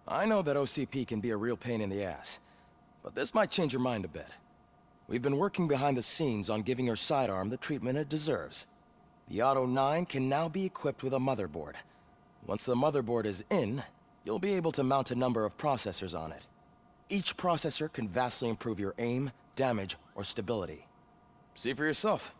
I know that OCP can be a real pain in the ass, but this might change your mind a bit. We've been working behind the scenes on giving your sidearm the treatment it deserves. The ED-209 can now be equipped with a motherboard. Once the motherboard is in, you'll be able to mount a number of processors on it. Each processor can vastly improve your aim, damage, or stability. See for yourself.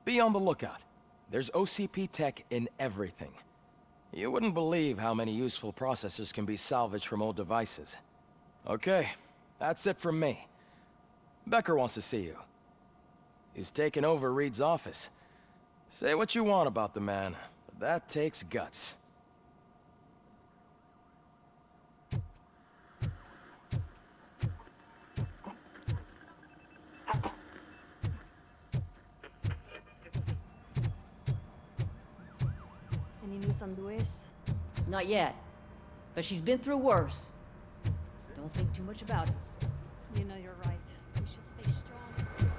Be on the lookout. There's OCP tech in everything. You wouldn't believe how many useful processors can be salvaged from old devices. Okay, that's it from me. Becker wants to see you. He's taken over Reed's office. Say what you want about the man, but that takes guts. Any news on Luis? Not yet. But she's been through worse. Don't think too much about it. You know you're right. We should stay strong.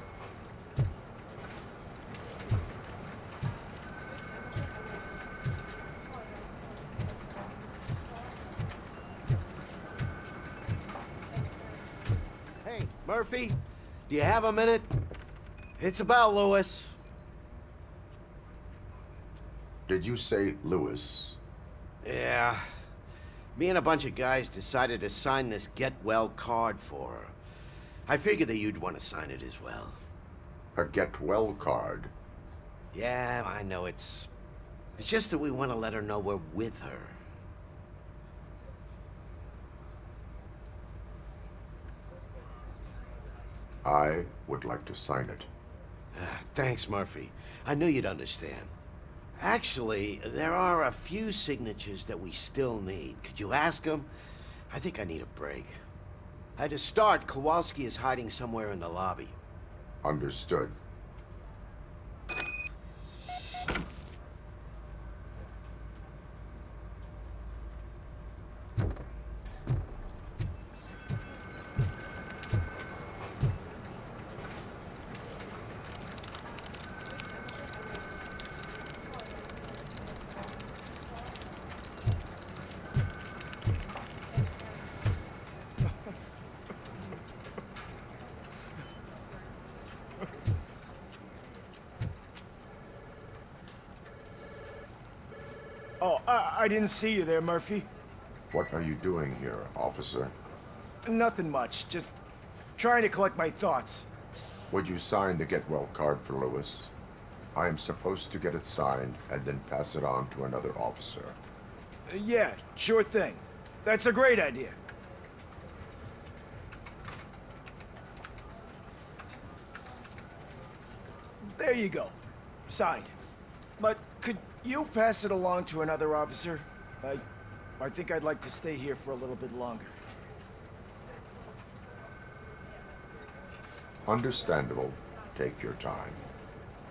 Hey, Murphy, do you have a minute? It's about Lewis. Did you say Lewis? Yeah. Me and a bunch of guys decided to sign this get well card for her. I figured that you'd want to sign it as well. A get well card? Yeah, I know it's just that we want to let her know we're with her. I would like to sign it. Thanks, Murphy. I knew you'd understand. Actually, there are a few signatures that we still need. Could you ask them? I think I need a break. To start, Kowalski is hiding somewhere in the lobby. Understood. Oh, I didn't see you there, Murphy. What are you doing here, officer? Nothing much, just trying to collect my thoughts. Would you sign the get well card for Lewis? I am supposed to get it signed and then pass it on to another officer. Yeah, sure thing. That's a great idea. There you go. Signed. But could you pass it along to another officer? I think I'd like to stay here for a little bit longer. Understandable. Take your time.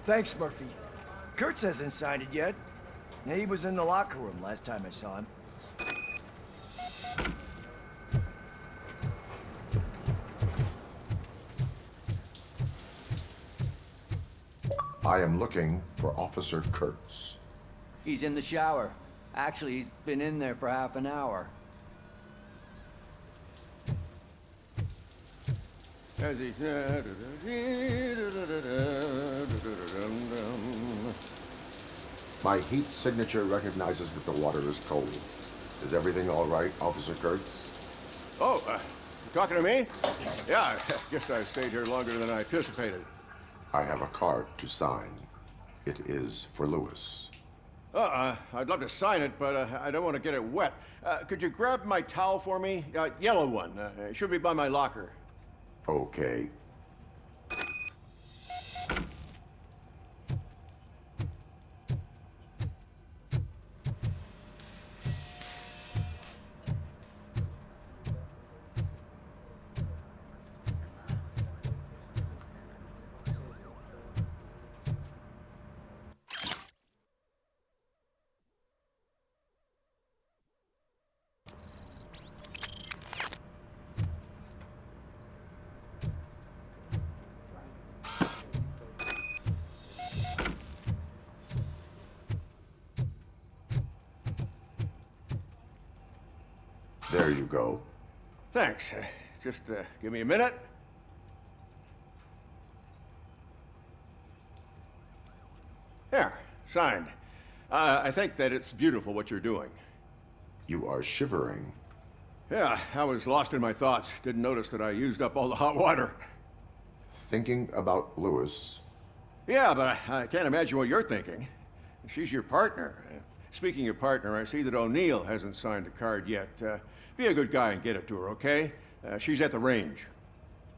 Thanks, Murphy. Kurtz hasn't signed it yet. He was in the locker room last time I saw him. I am looking for Officer Kurtz. He's in the shower. Actually, he's been in there for half an hour. My heat signature recognizes that the water is cold. Is everything all right, Officer Kurtz? Oh, talking to me? Yeah, I guess I stayed here longer than I anticipated. I have a card to sign. It is for Lewis. I'd love to sign it, but I don't want to get it wet. Could you grab my towel for me? Yellow one. It should be by my locker. Okay. There you go. Thanks. Just give me a minute. There, signed. I think that it's beautiful what you're doing. You are shivering. Yeah, I was lost in my thoughts. Didn't notice that I used up all the hot water. Thinking about Lewis, Yeah, but I can't imagine what you're thinking. She's your partner. Speaking of partner, I see that O'Neill hasn't signed a card yet. Be a good guy and get it to her, okay? She's at the range.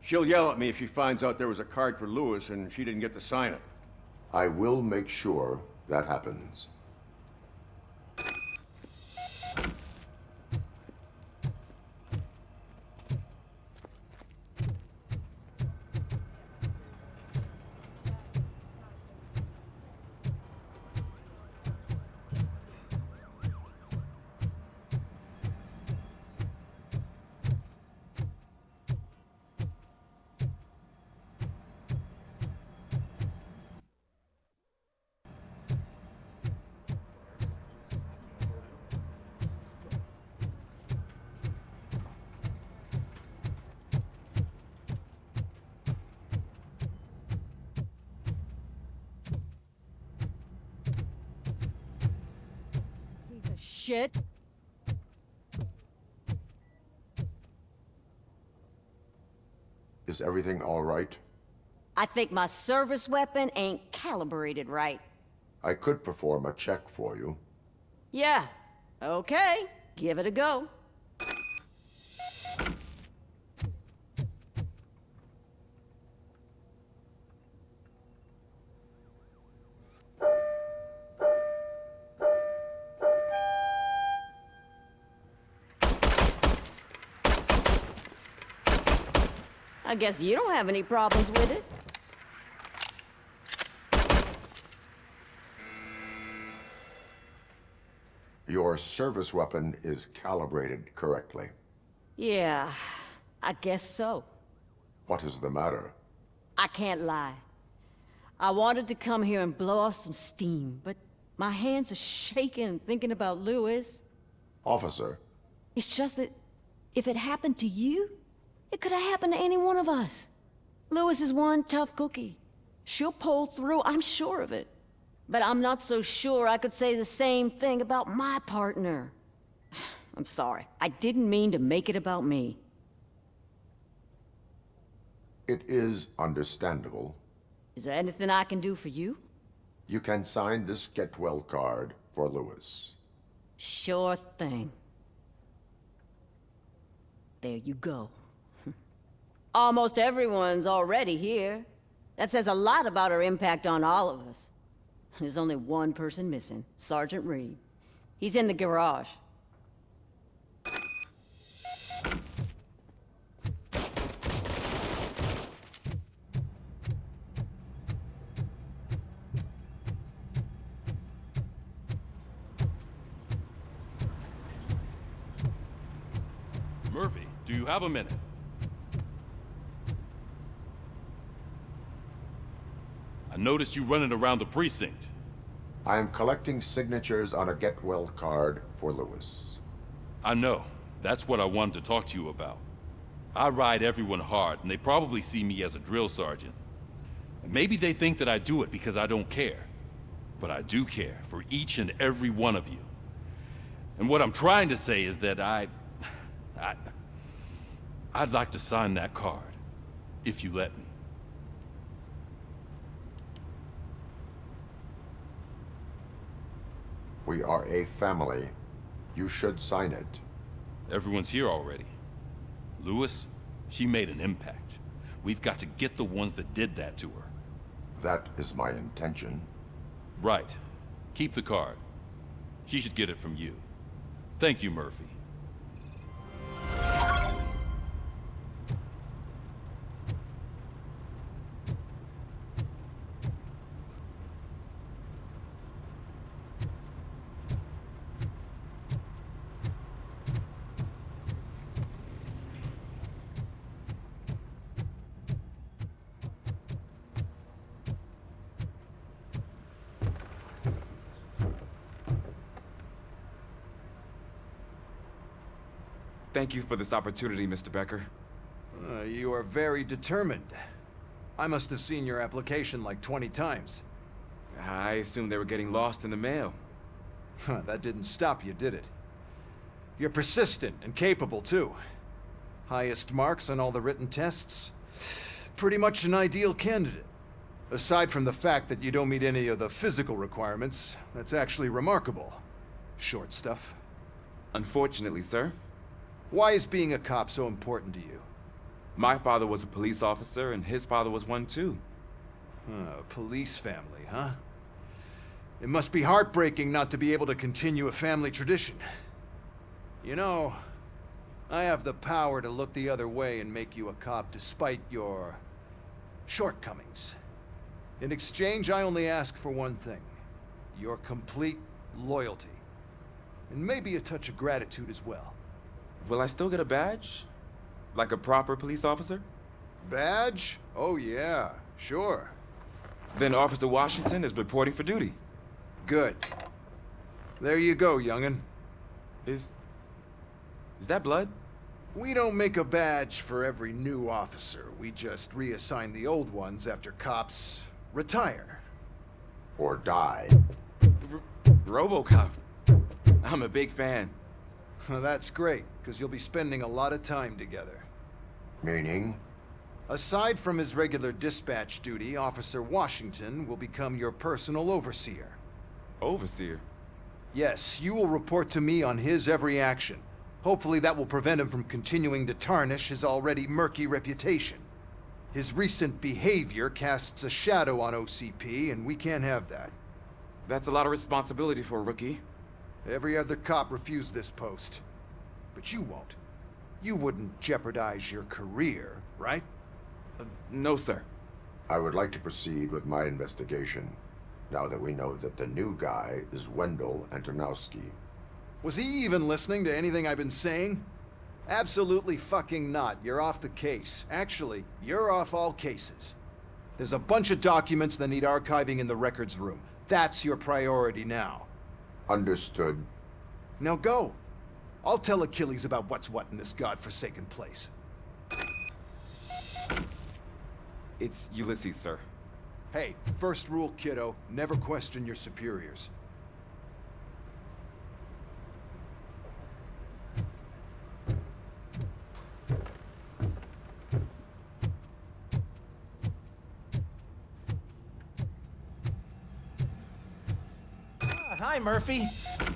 She'll yell at me if she finds out there was a card for Lewis and she didn't get to sign it. I will make sure that happens. Piece of shit. Is everything all right? I think my service weapon ain't calibrated right. I could perform a check for you. Yeah. Okay. Give it a go. I guess you don't have any problems with it. Your service weapon is calibrated correctly. Yeah, I guess so. What is the matter? I can't lie. I wanted to come here and blow off some steam, but my hands are shaking thinking about Lewis. Officer, It's just that if it happened to you, it could have happened to any one of us. Lewis is one tough cookie. She'll pull through, I'm sure of it. But I'm not so sure I could say the same thing about my partner. I'm sorry. I didn't mean to make it about me. it is understandable. Is there anything I can do for you? You can sign this get well card for Lewis. Sure thing. There you go. Almost everyone's already here. That says a lot about her impact on all of us. There's only one person missing, Sergeant Reed. He's in the garage. Murphy, do you have a minute? I noticed you running around the precinct. I am collecting signatures on a get well card for Lewis. I know. That's what I wanted to talk to you about. I ride everyone hard, and they probably see me as a drill sergeant. And maybe they think that I do it because I don't care. But I do care for each and every one of you. And what I'm trying to say is that I'd like to sign that card, if you let me. We are a family. You should sign it. Everyone's here already. Lewis, she made an impact. We've got to get the ones that did that to her. That is my intention. Right. Keep the card. She should get it from you. Thank you, Murphy. Thank you for this opportunity, Mr. Becker. You are very determined. I must have seen your application like 20 times. I assumed they were getting lost in the mail. That didn't stop you, did it? You're persistent and capable, too. Highest marks on all the written tests. Pretty much an ideal candidate. Aside from the fact that you don't meet any of the physical requirements, that's actually remarkable. Short stuff. Unfortunately, sir. Why is being a cop so important to you? My father was a police officer, and his father was one too. A police family, huh? It must be heartbreaking not to be able to continue a family tradition. You know, I have the power to look the other way and make you a cop despite your shortcomings. In exchange, I only ask for one thing. Your complete loyalty. And maybe a touch of gratitude as well. Will I still get a badge? Like a proper police officer? Badge? Oh yeah, sure. Then Officer Washington is reporting for duty. Good. There you go, young'un. Is that blood? We don't make a badge for every new officer. We just reassign the old ones after cops retire. Or die. Robocop. I'm a big fan. Well, that's great, because you'll be spending a lot of time together. Meaning? Aside from his regular dispatch duty, Officer Washington will become your personal overseer. Overseer? Yes, you will report to me on his every action. Hopefully that will prevent him from continuing to tarnish his already murky reputation. His recent behavior casts a shadow on OCP, and we can't have that. That's a lot of responsibility for a rookie. Every other cop refused this post. But you won't. You wouldn't jeopardize your career, right? No, sir. I would like to proceed with my investigation, now that we know that the new guy is Wendell Antonowski. Was he even listening to anything I've been saying? Absolutely fucking not. You're off the case. Actually, you're off all cases. There's a bunch of documents that need archiving in the records room. That's your priority now. Understood. Now go. I'll tell Achilles about what's what in this godforsaken place. It's Ulysses, sir. Hey, first rule, kiddo, never question your superiors. Hi, Murphy.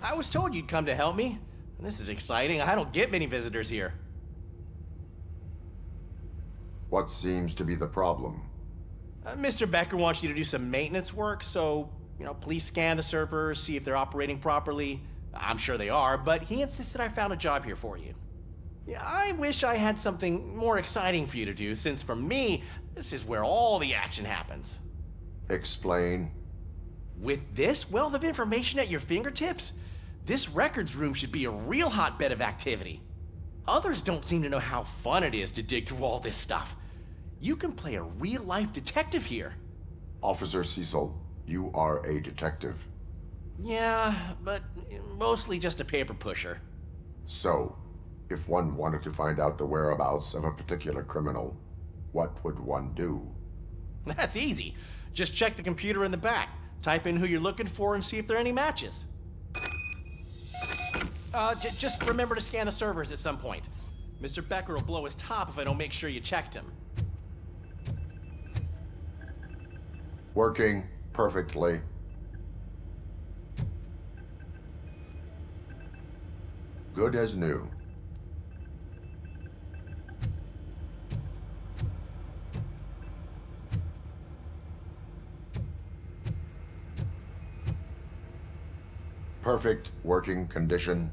I was told you'd come to help me. This is exciting. I don't get many visitors here. What seems to be the problem? Mr. Becker wants you to do some maintenance work, so, please scan the servers, see if they're operating properly. I'm sure they are, but he insisted I found a job here for you. Yeah, I wish I had something more exciting for you to do, since for me, this is where all the action happens. Explain. With this wealth of information at your fingertips, this records room should be a real hotbed of activity. Others don't seem to know how fun it is to dig through all this stuff. You can play a real-life detective here. Officer Cecil, you are a detective. Yeah, but mostly just a paper pusher. So, if one wanted to find out the whereabouts of a particular criminal, what would one do? That's easy. Just check the computer in the back. Type in who you're looking for and see if there are any matches. Just remember to scan the servers at some point. Mr. Becker will blow his top if I don't make sure you checked him. Working perfectly. Good as new. Perfect working condition.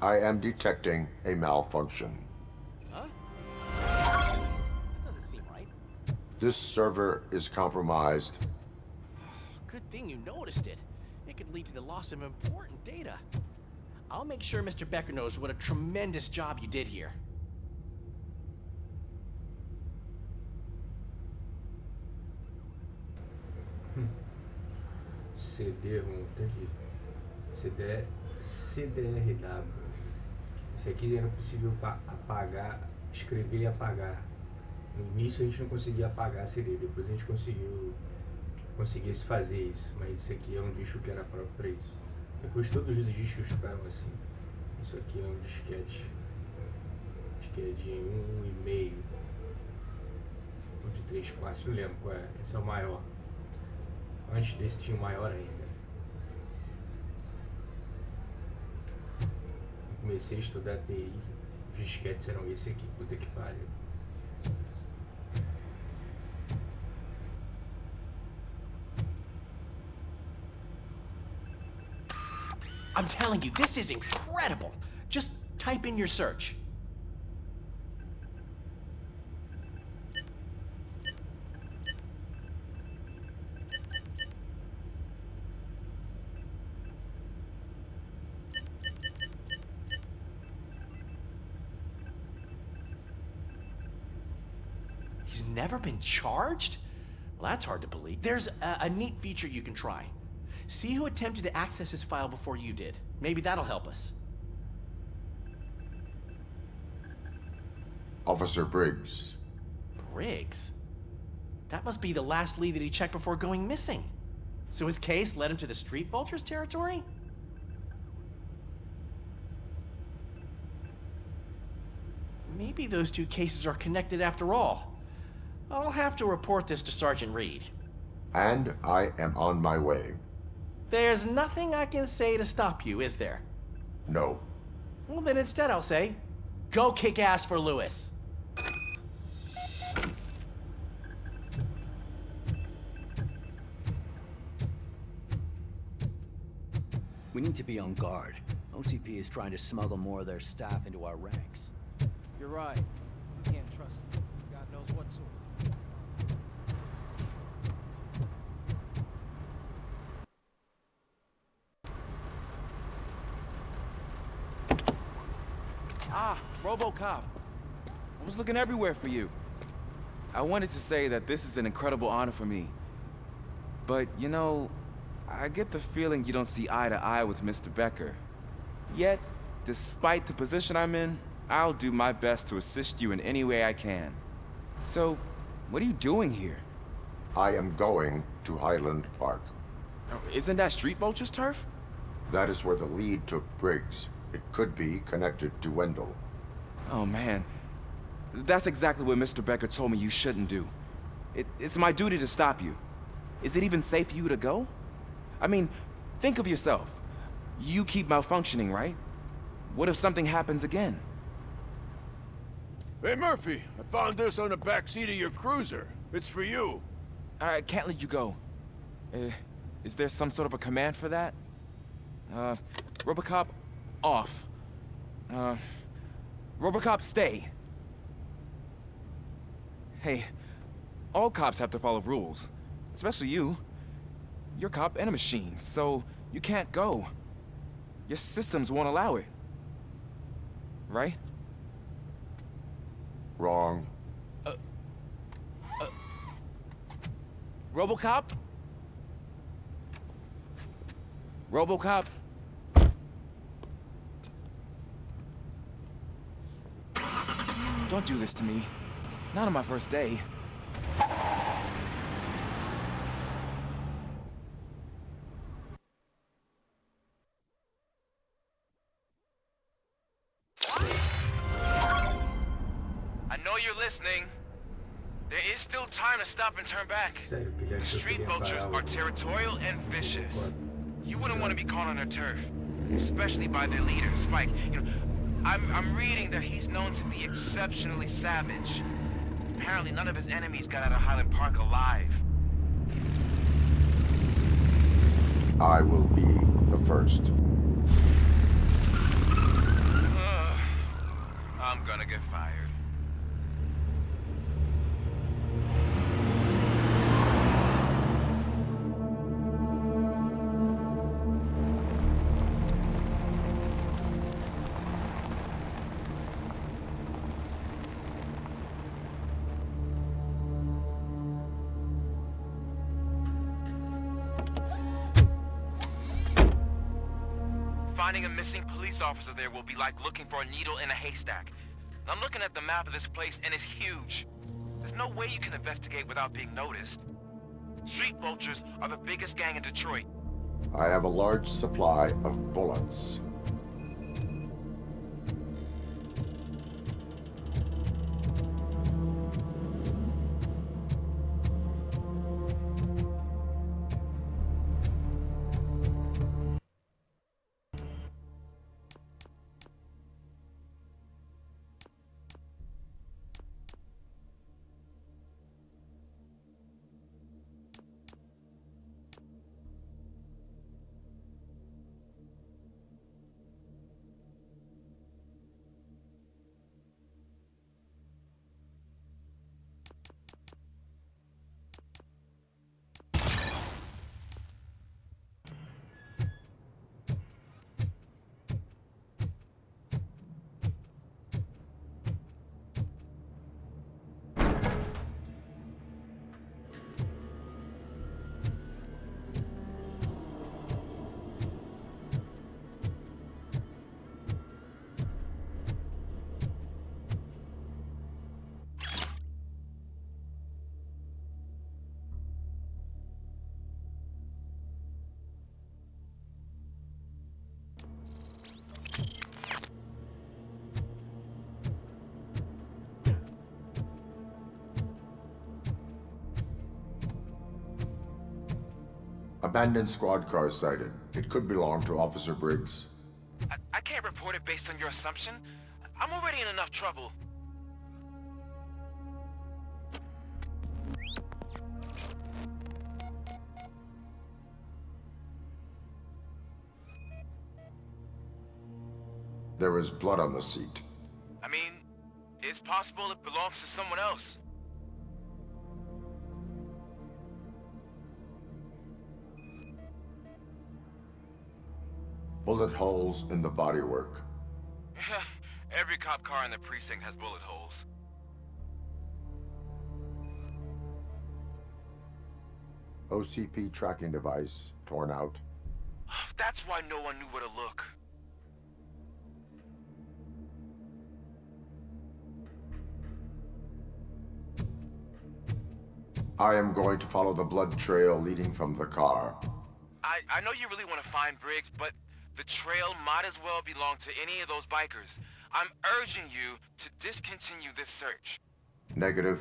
I am detecting a malfunction. Huh? That doesn't seem right. This server is compromised. Good thing you noticed it. It could lead to the loss of important data. I'll make sure Mr. Becker knows what a tremendous job you did here. CD, vamos ter aqui. CDRW. Esse aqui era possível apagar, escrever e apagar. No início a gente não conseguia apagar CD, depois a gente conseguisse fazer isso, mas isso aqui é um disco que era próprio para isso. Depois todos os discos ficaram assim. Isso aqui é um disquete. que é de 1,5 ou de 3/4, não lembro qual é. Esse é o maior. Antes desse tinha o maior ainda. Eu comecei a estudar TI, os disquetes eram esse aqui, puta que pariu. I'm telling you, this is incredible. Just type in your search. He's never been charged? Well, that's hard to believe. There's a neat feature you can try. See who attempted to access his file before you did. Maybe that'll help us. Officer Briggs. Briggs? That must be the last lead that he checked before going missing. So his case led him to the Street Vultures territory? Maybe those two cases are connected after all. I'll have to report this to Sergeant Reed. And I am on my way. There's nothing I can say to stop you, is there? No. Well, then instead I'll say, go kick ass for Lewis. We need to be on guard. OCP is trying to smuggle more of their staff into our ranks. You're right. We can't trust them. God knows what sort. Ah, Robocop. I was looking everywhere for you. I wanted to say that this is an incredible honor for me. But, you know, I get the feeling you don't see eye to eye with Mr. Becker. Yet, despite the position I'm in, I'll do my best to assist you in any way I can. So, what are you doing here? I am going to Highland Park. Isn't that Street Vulture's turf? That is where the lead took Briggs. It could be connected to Wendell. Oh, man. That's exactly what Mr. Becker told me you shouldn't do. It's my duty to stop you. Is it even safe for you to go? I mean, think of yourself. You keep malfunctioning, right? What if something happens again? Hey, Murphy, I found this on the back seat of your cruiser. It's for you. I can't let you go. Is there some sort of a command for that? Robocop, off. Robocop, stay. Hey, all cops have to follow rules. Especially you. You're a cop and a machine, so you can't go. Your systems won't allow it. Right? Wrong. Robocop? Robocop? Don't do this to me. Not on my first day. I know you're listening. There is still time to stop and turn back. The Street Vultures are territorial and vicious. You wouldn't want to be caught on their turf, especially by their leader, Spike. You know, I'm reading that he's known to be exceptionally savage. Apparently, none of his enemies got out of Highland Park alive. I will be the first. I'm gonna get fired. Finding a missing police officer there will be like looking for a needle in a haystack. I'm looking at the map of this place and it's huge. There's no way you can investigate without being noticed. Street Vultures are the biggest gang in Detroit. I have a large supply of bullets. Abandoned squad car sighted. It could belong to Officer Briggs. I can't report it based on your assumption. I'm already in enough trouble. There is blood on the seat. I mean, it's possible it belongs to someone else. Bullet holes in the bodywork. Every cop car in the precinct has bullet holes. OCP tracking device torn out. That's why no one knew where to look. I am going to follow the blood trail leading from the car. I know you really want to find Briggs, but the trail might as well belong to any of those bikers. I'm urging you to discontinue this search. Negative.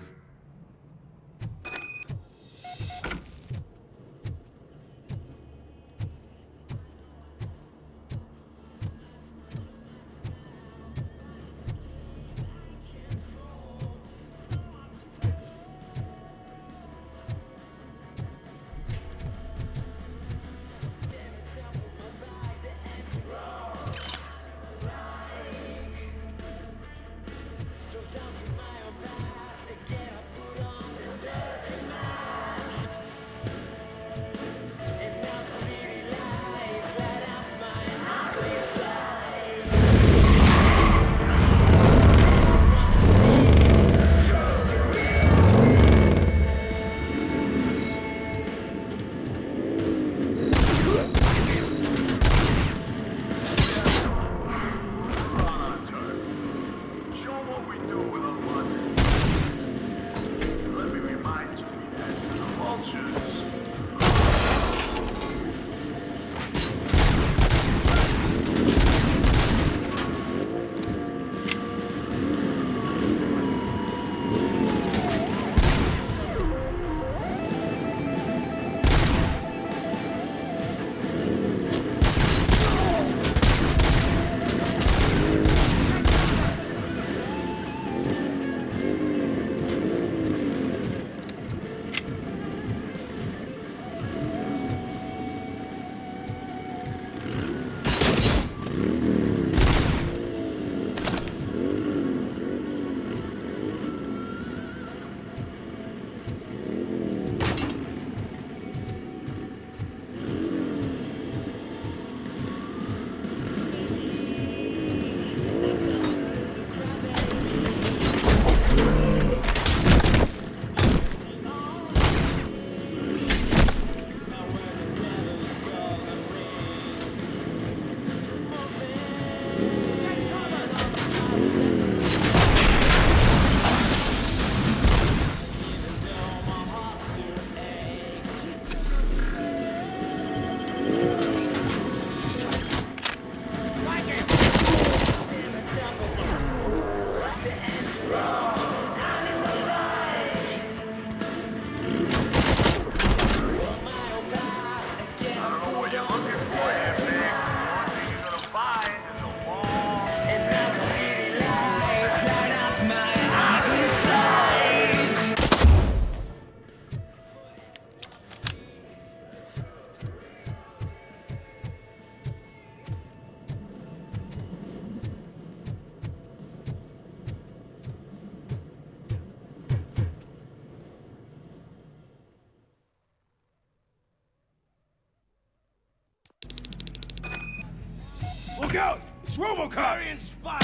Look out! It's Robocop! Inspired!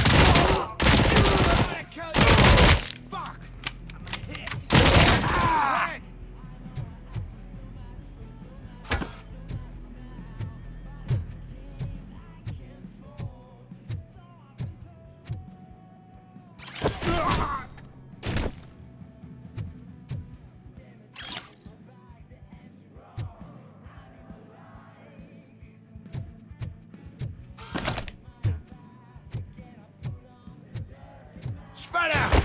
Fuck! I'm hit! Ah! Spread out!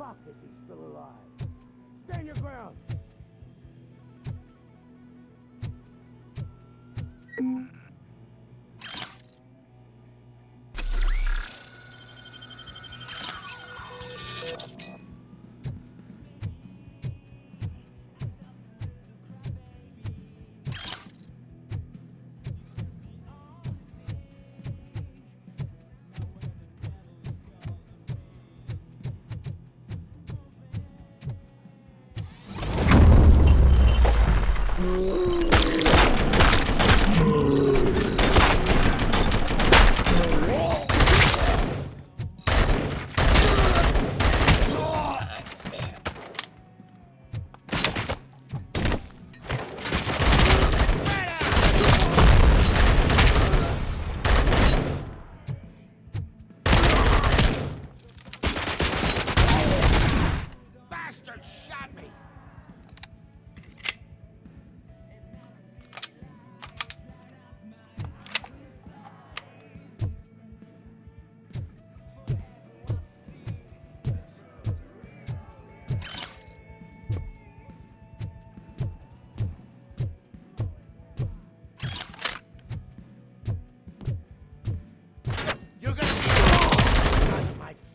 fuck is he still alive? Stand your ground!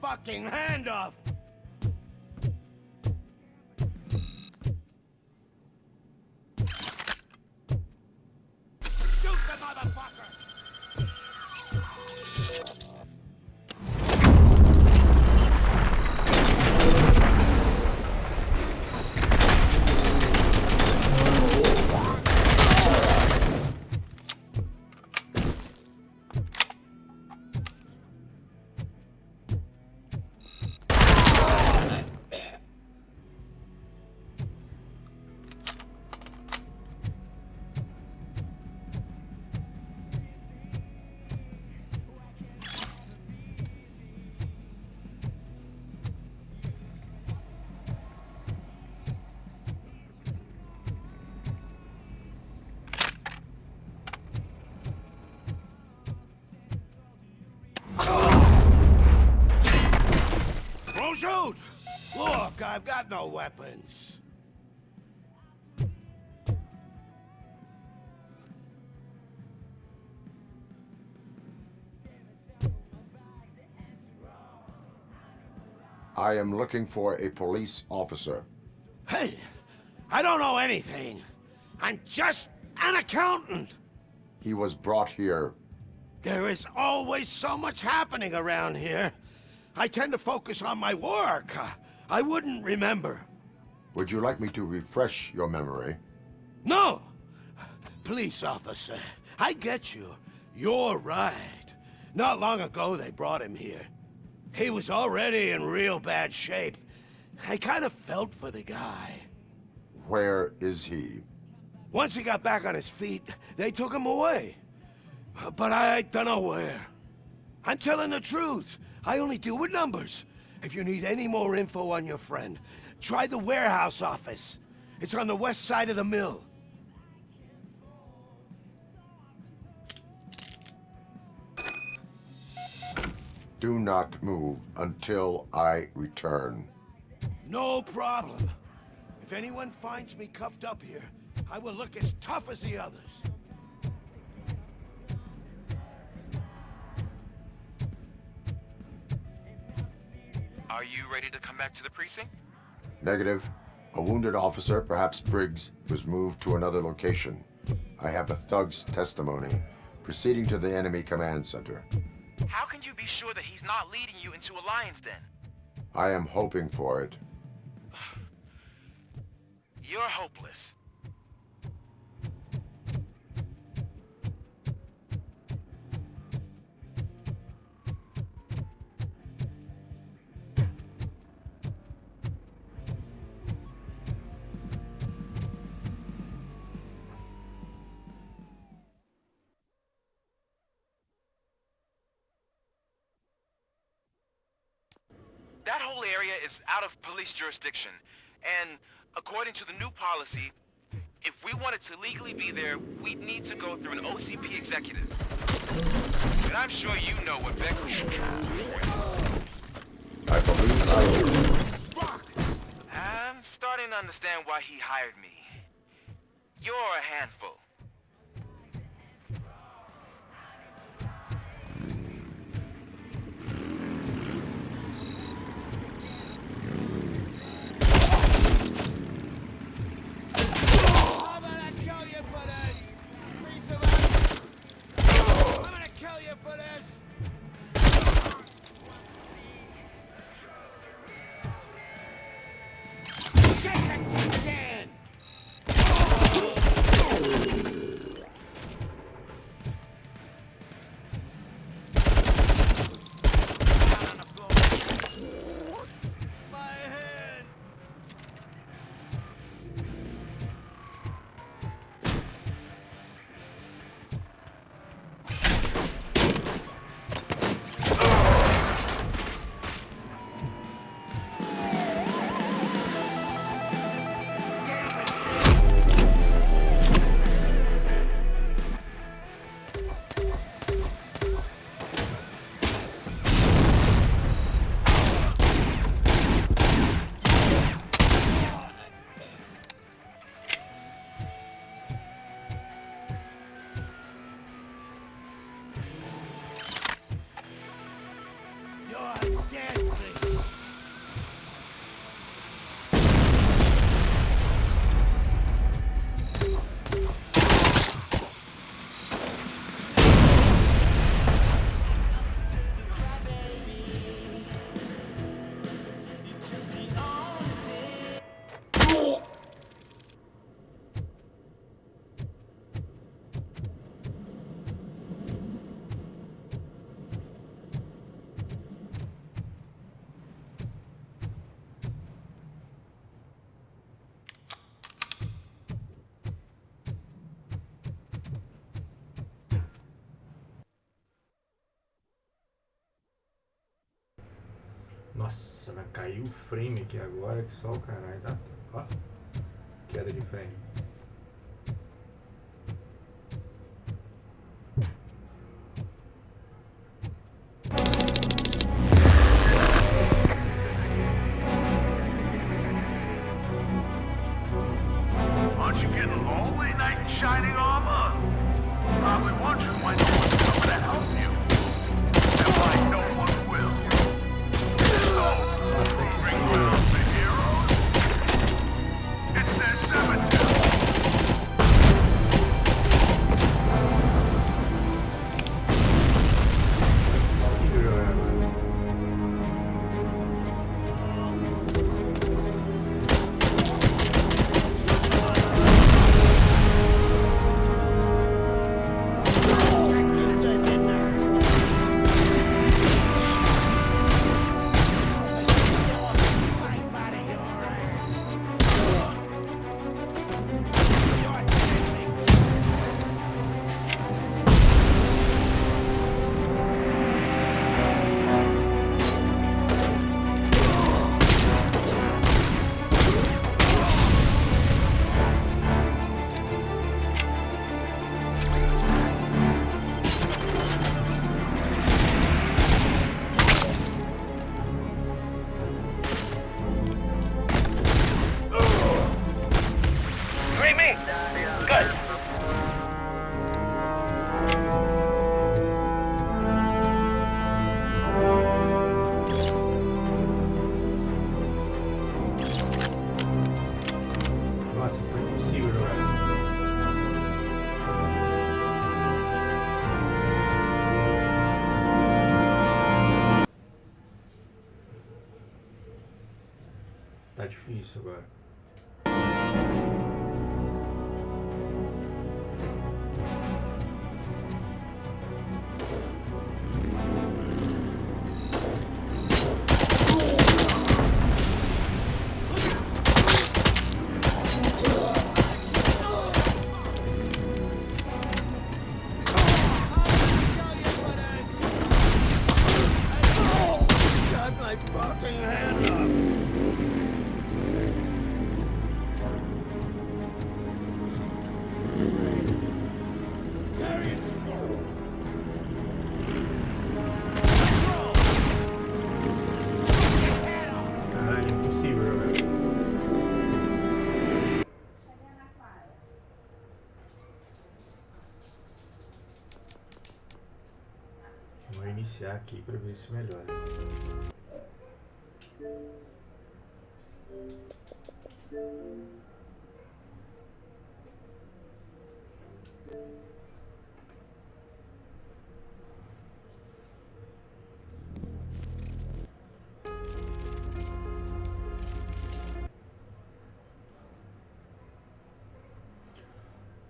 Fucking hand off! Shoot the motherfucker! Don't shoot! Look, I've got no weapons. I am looking for a police officer. Hey, I don't know anything. I'm just an accountant. He was brought here. There is always so much happening around here. I tend to focus on my work. I wouldn't remember. Would you like me to refresh your memory? No! Police officer, I get you. You're right. Not long ago they brought him here. He was already in real bad shape. I kind of felt for the guy. Where is he? Once he got back on his feet, they took him away. But I don't know where. I'm telling the truth. I only deal with numbers. If you need any more info on your friend, try the warehouse office. It's on the west side of the mill. Do not move until I return. No problem. If anyone finds me cuffed up here, I will look as tough as the others. Are you ready to come back to the precinct? Negative. A wounded officer, perhaps Briggs, was moved to another location. I have a thug's testimony, proceeding to the enemy command center. How can you be sure that he's not leading you into a lion's den? I am hoping for it. You're hopeless. That whole area is out of police jurisdiction, and according to the new policy, if we wanted to legally be there, we'd need to go through an OCP executive. And I'm sure you know what Becker should do. I believe I do. starting to understand why he hired me. You're a handful. I'm gonna kill you for this! Piece of it! I'm gonna kill you for this! Get the tin can! Down on the floor. My hand! You're deadly! Nossa, mas caiu o frame aqui agora que só o caralho dá. Ó, queda de frame. Aren't you getting lonely, knight in shining armor? Probably wondering why no one's coming to help you. And why no one will. So, bring around the heroes. It's their cemetery. Tá difícil agora. Got my fucking hand up! Vou iniciar aqui para ver se melhora.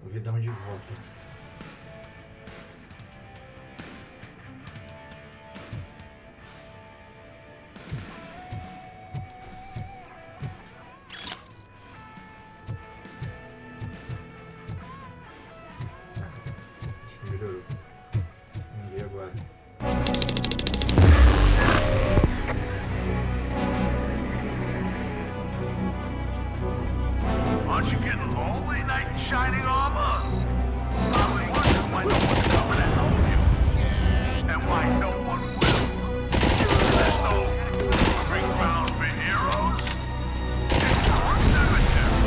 Vamos ver de onde volta. Melhorou. Vamos ver agora. Aren't you getting lonely, knight in shining armor? Probably wondering why no one's coming to help you. And why no one will. There's no proving ground for heroes. It's our cemetery.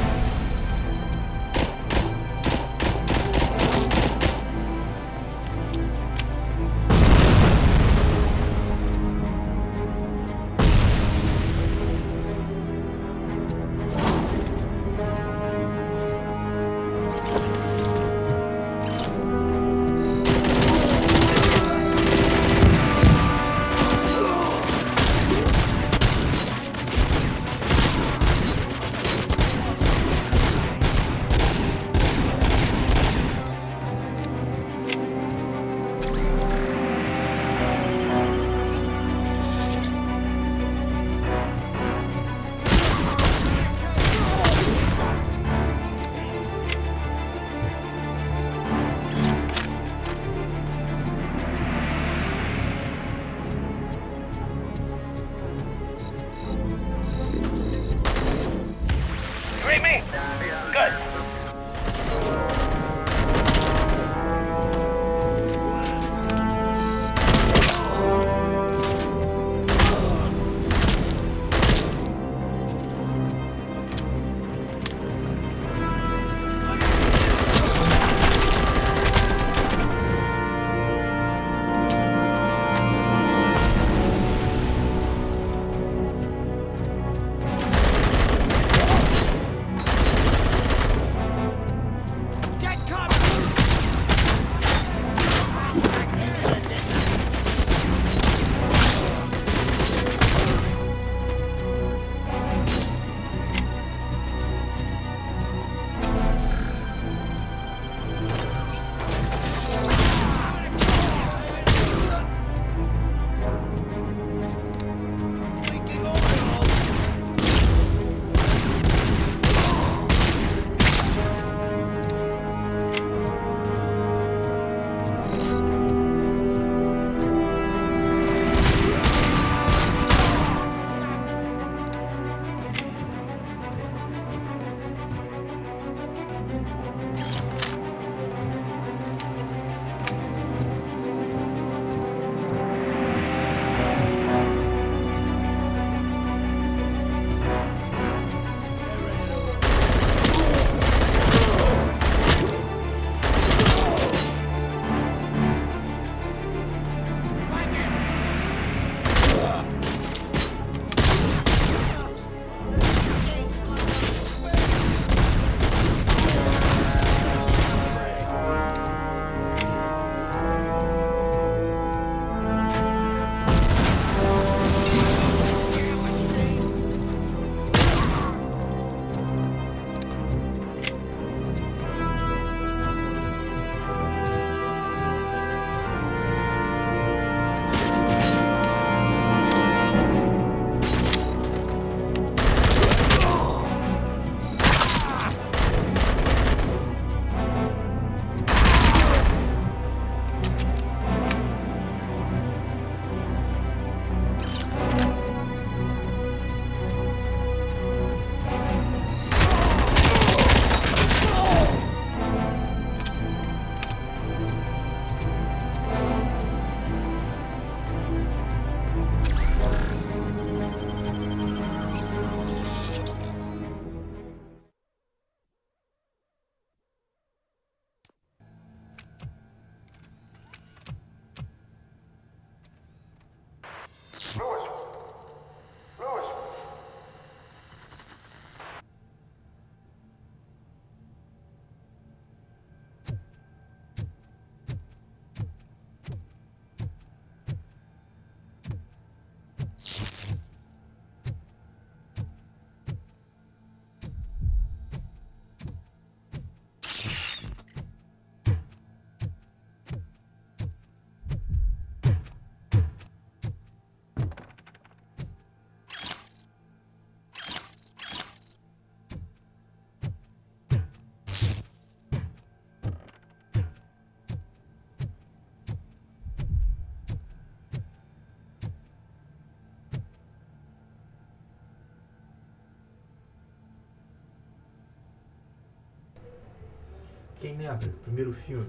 Quem lembra do primeiro filme?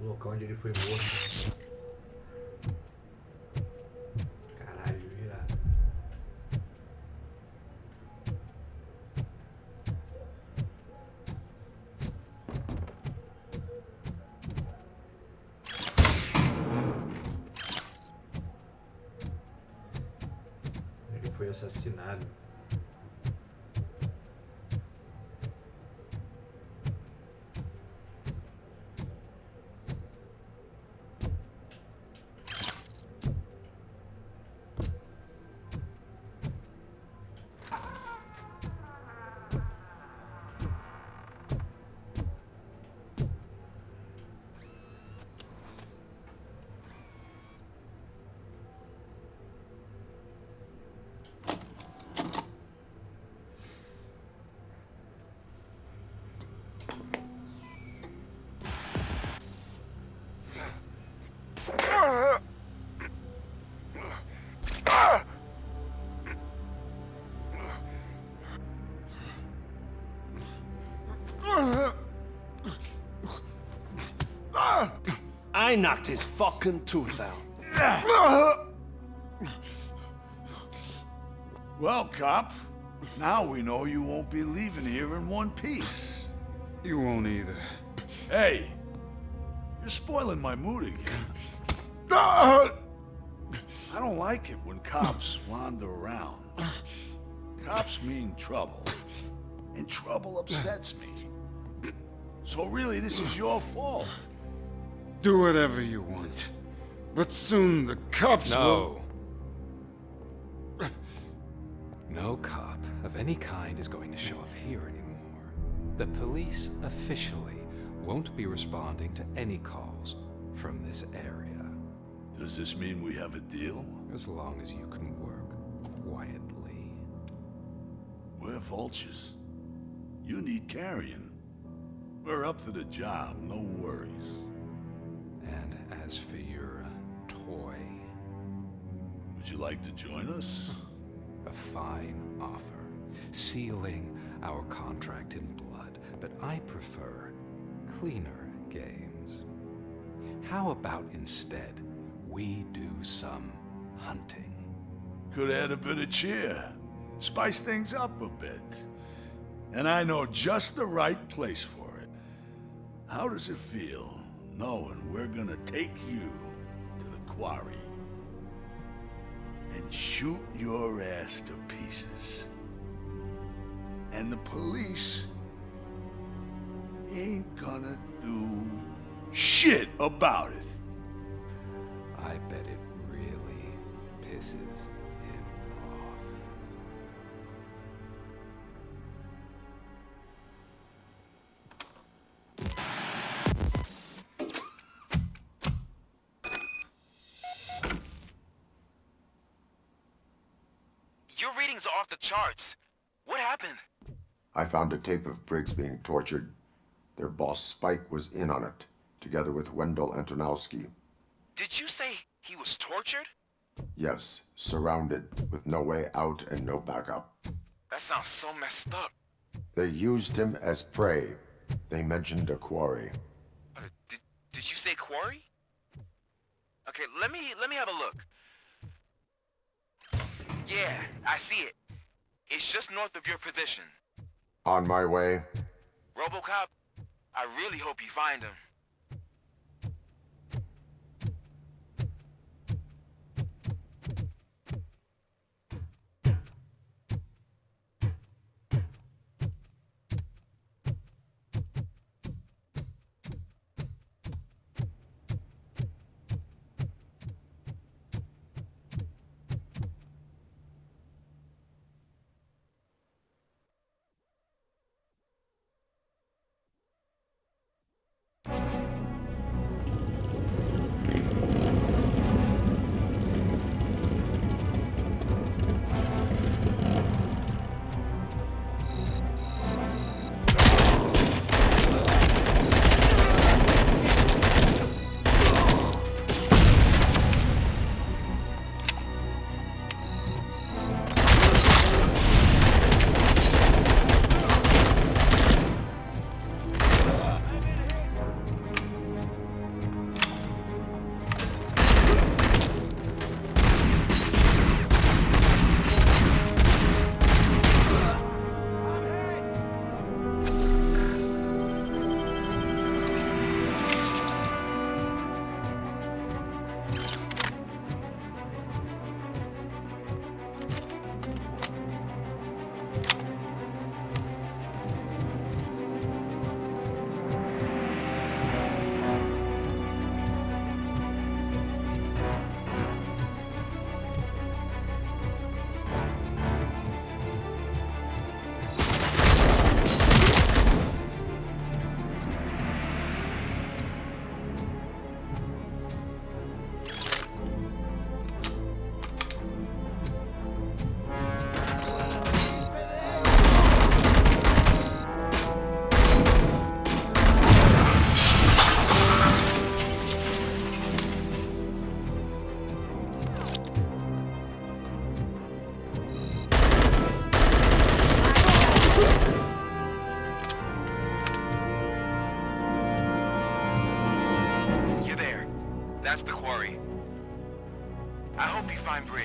O local onde ele foi morto. Caralho, virado. Ele foi assassinado. I knocked his fucking tooth out. Well, cop, now we know you won't be leaving here in one piece. You won't either. Hey, you're spoiling my mood again. Ah! I don't like it when cops wander around. Cops mean trouble, and trouble upsets me. So really, this is your fault. Do whatever you want. But soon the cops will... No cop of any kind is going to show up here anymore. The police officially won't be responding to any calls from this area. Does this mean we have a deal? As long as you can work quietly. We're vultures. You need carrion. We're up to the job, no worries. And as for your toy... Would you like to join us? A fine offer, sealing our contract in blood, but I prefer cleaner games. How about instead we do some hunting? Could add a bit of cheer, spice things up a bit. And I know just the right place for it. How does it feel knowing we're gonna take you to the quarry and shoot your ass to pieces? And the police ain't gonna do shit about it. I bet it really pisses him off. Your readings are off the charts. What happened? I found a tape of Briggs being tortured. Their boss Spike was in on it, together with Wendell Antonowski. Did you say he was tortured? Yes, surrounded, with no way out and no backup. That sounds so messed up. They used him as prey. They mentioned a quarry. Did you say quarry? Okay, let me have a look. Yeah, I see it. It's just north of your position. On my way. Robocop, I really hope you find him.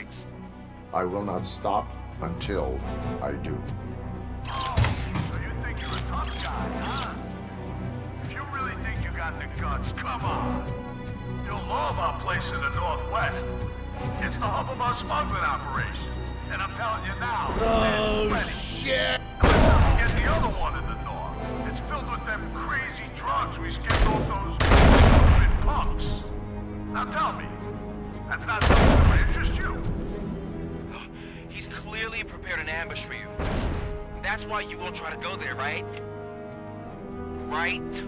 Briggs. I will not stop until I do. So you think you're a tough guy, huh? If you really think you got the guts, come on. You'll love our place in the Northwest. It's the hub of our smuggling operations. And I'm telling you now, there's shit! Get the other one in the north. It's filled with them crazy drugs we skipped off those stupid punks. Now tell me, that's not something that would interest you? He's clearly prepared an ambush for you. That's why you won't try to go there, right? Right?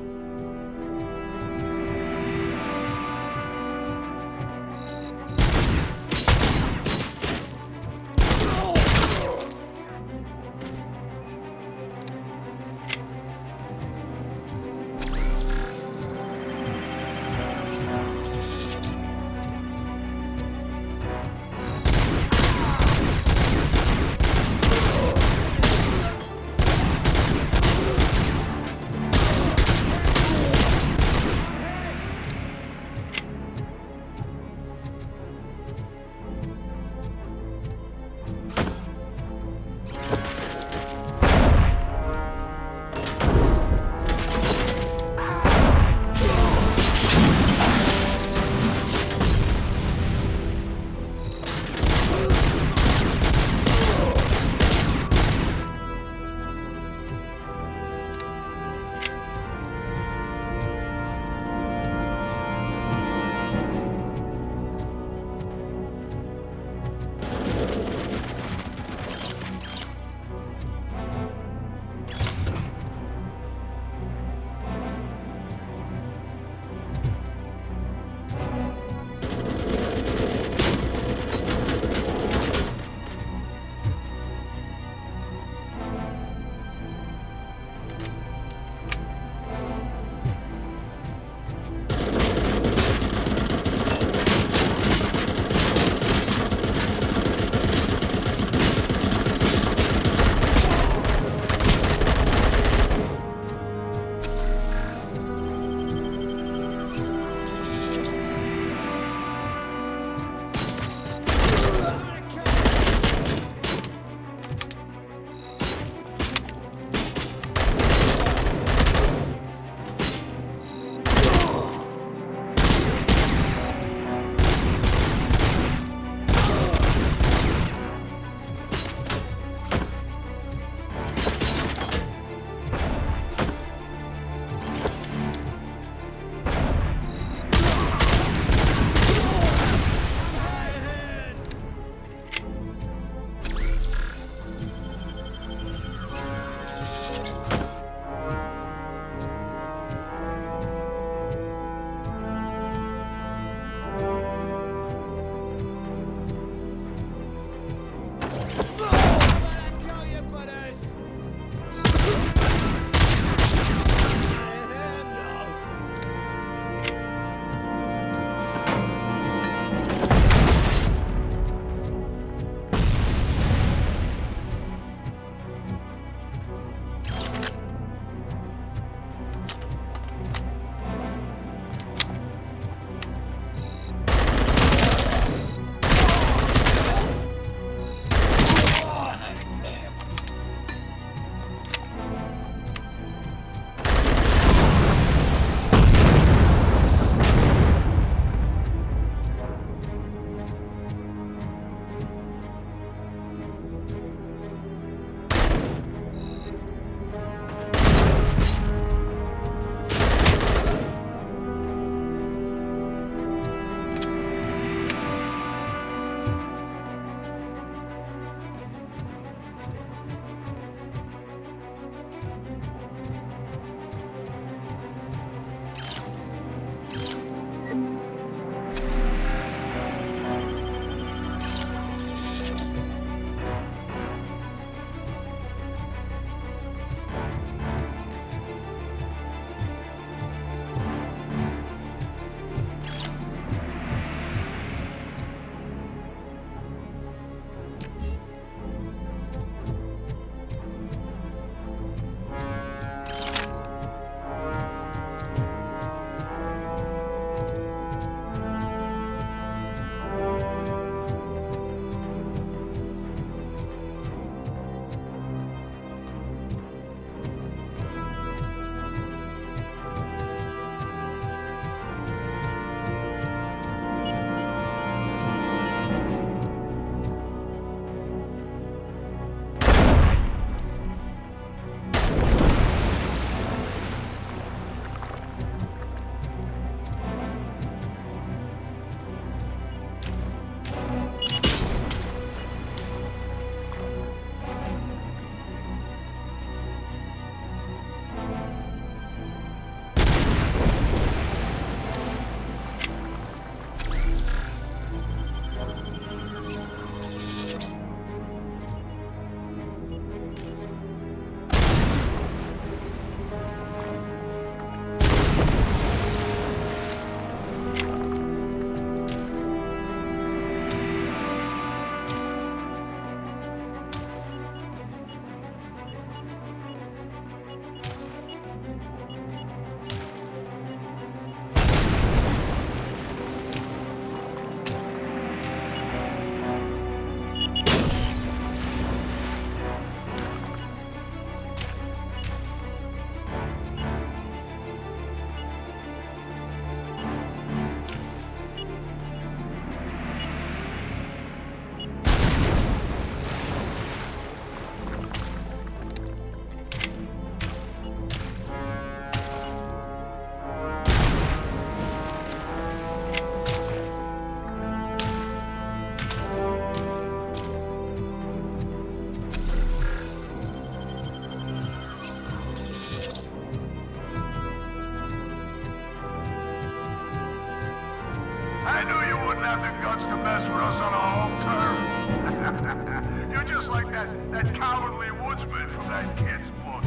guts to mess with us on our home turf? You're just like that cowardly woodsman from that kid's book.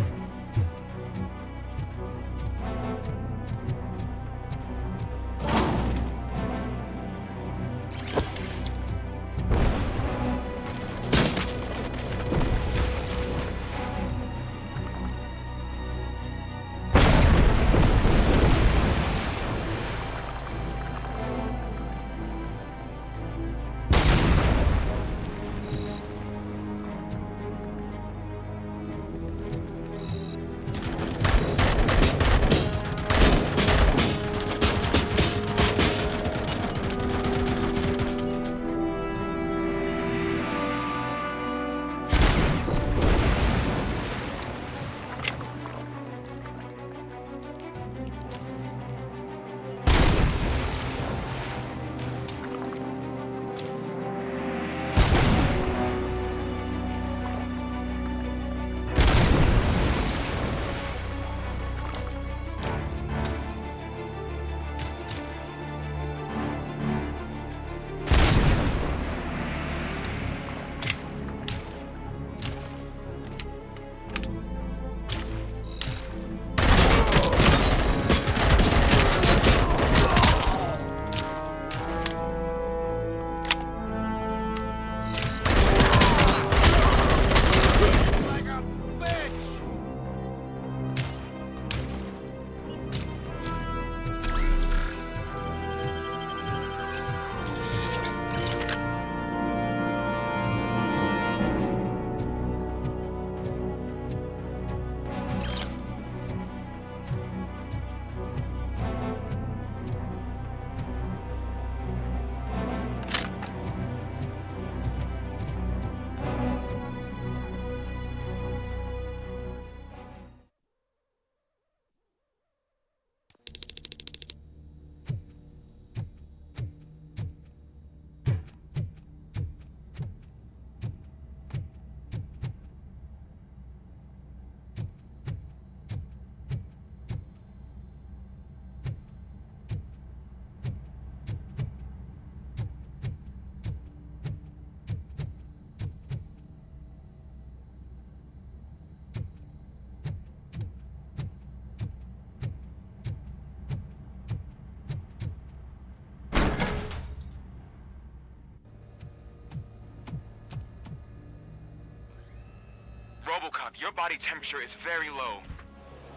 Robocop, your body temperature is very low.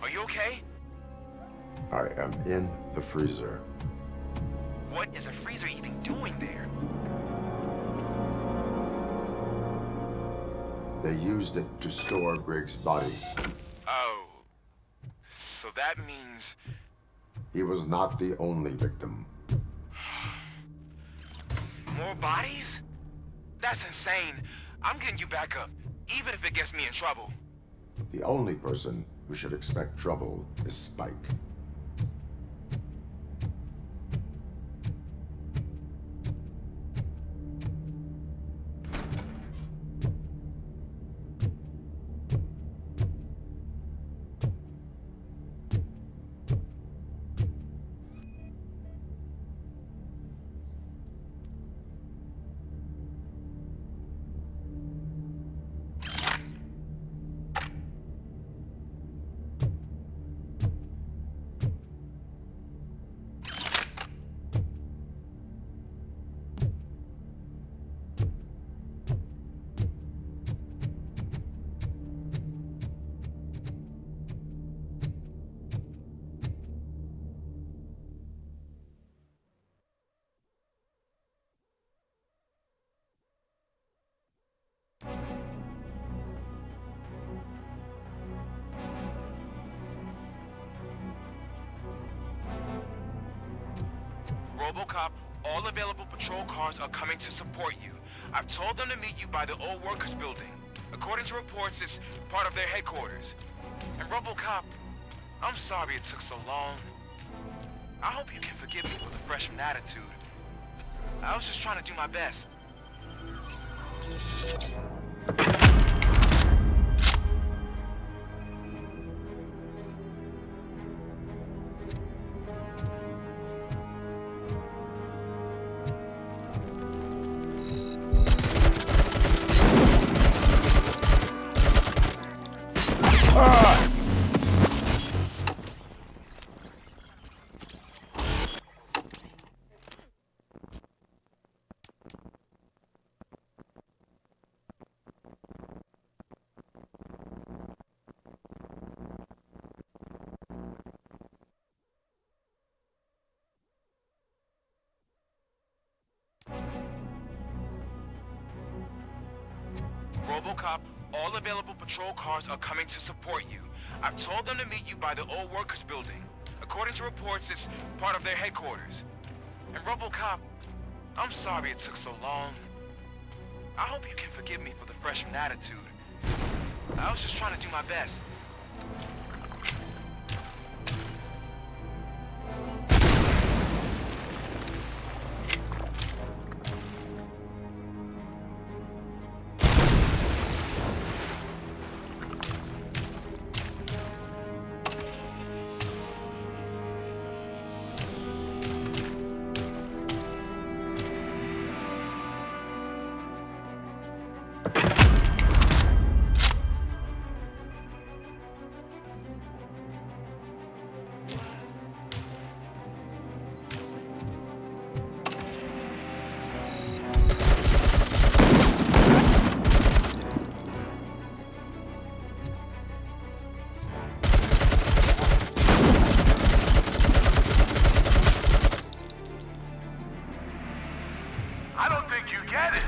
Are you okay? I am in the freezer. What is a freezer even doing there? They used it to store Briggs' body. Oh. So that means... He was not the only victim. More bodies? That's insane. I'm getting you back up, even if it gets me in trouble. The only person who should expect trouble is Spike. Robocop, all available patrol cars are coming to support you. I've told them to meet you by the old workers building. According to reports, it's part of their headquarters. And Robocop, I'm sorry it took so long. I hope you can forgive me with a freshman attitude. I was just trying to do my best. Robocop, all available patrol cars are coming to support you. I've told them to meet you by the old workers building. According to reports, it's part of their headquarters. And Robocop, I'm sorry it took so long. I hope you can forgive me for the freshman attitude. I was just trying to do my best. I don't think you get it.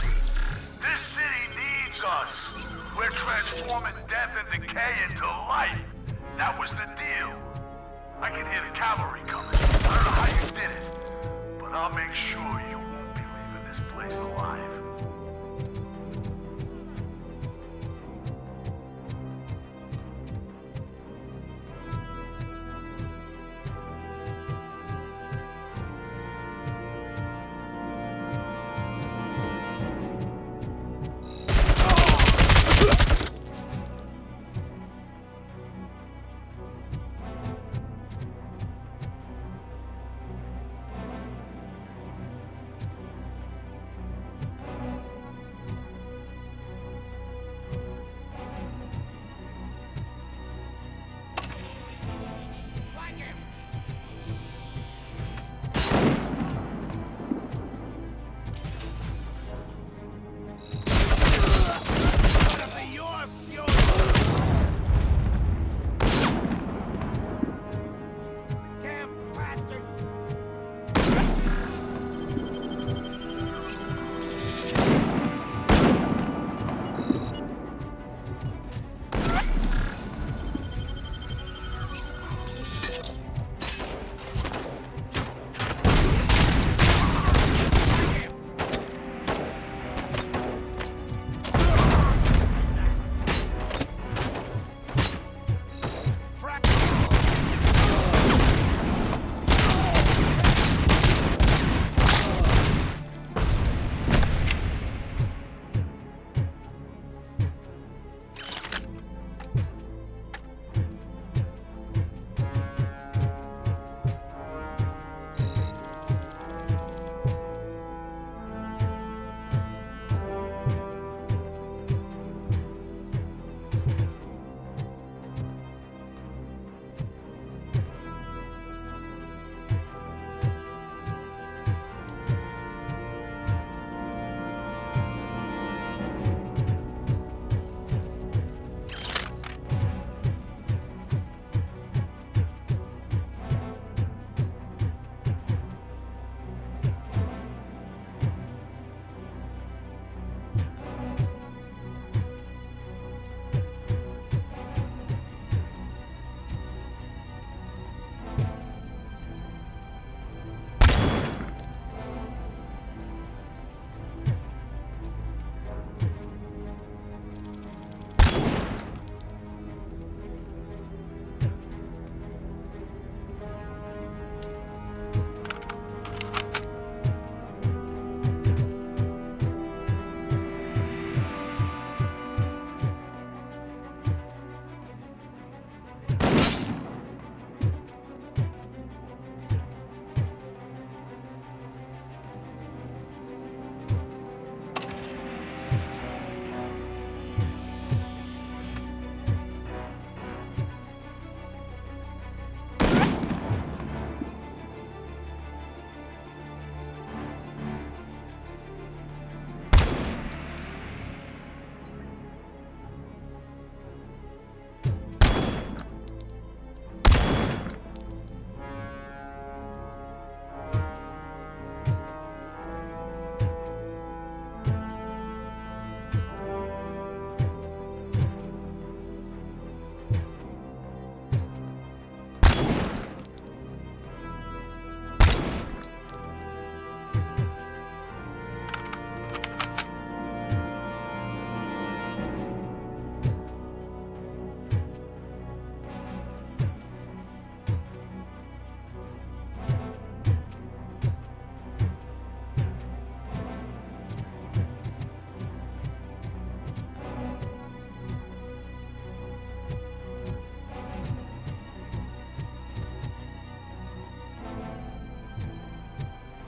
This city needs us. We're transforming death and decay into life. That was the deal. I can hear the cavalry coming. I don't know how you did it, but I'll make sure you won't be leaving this place alive.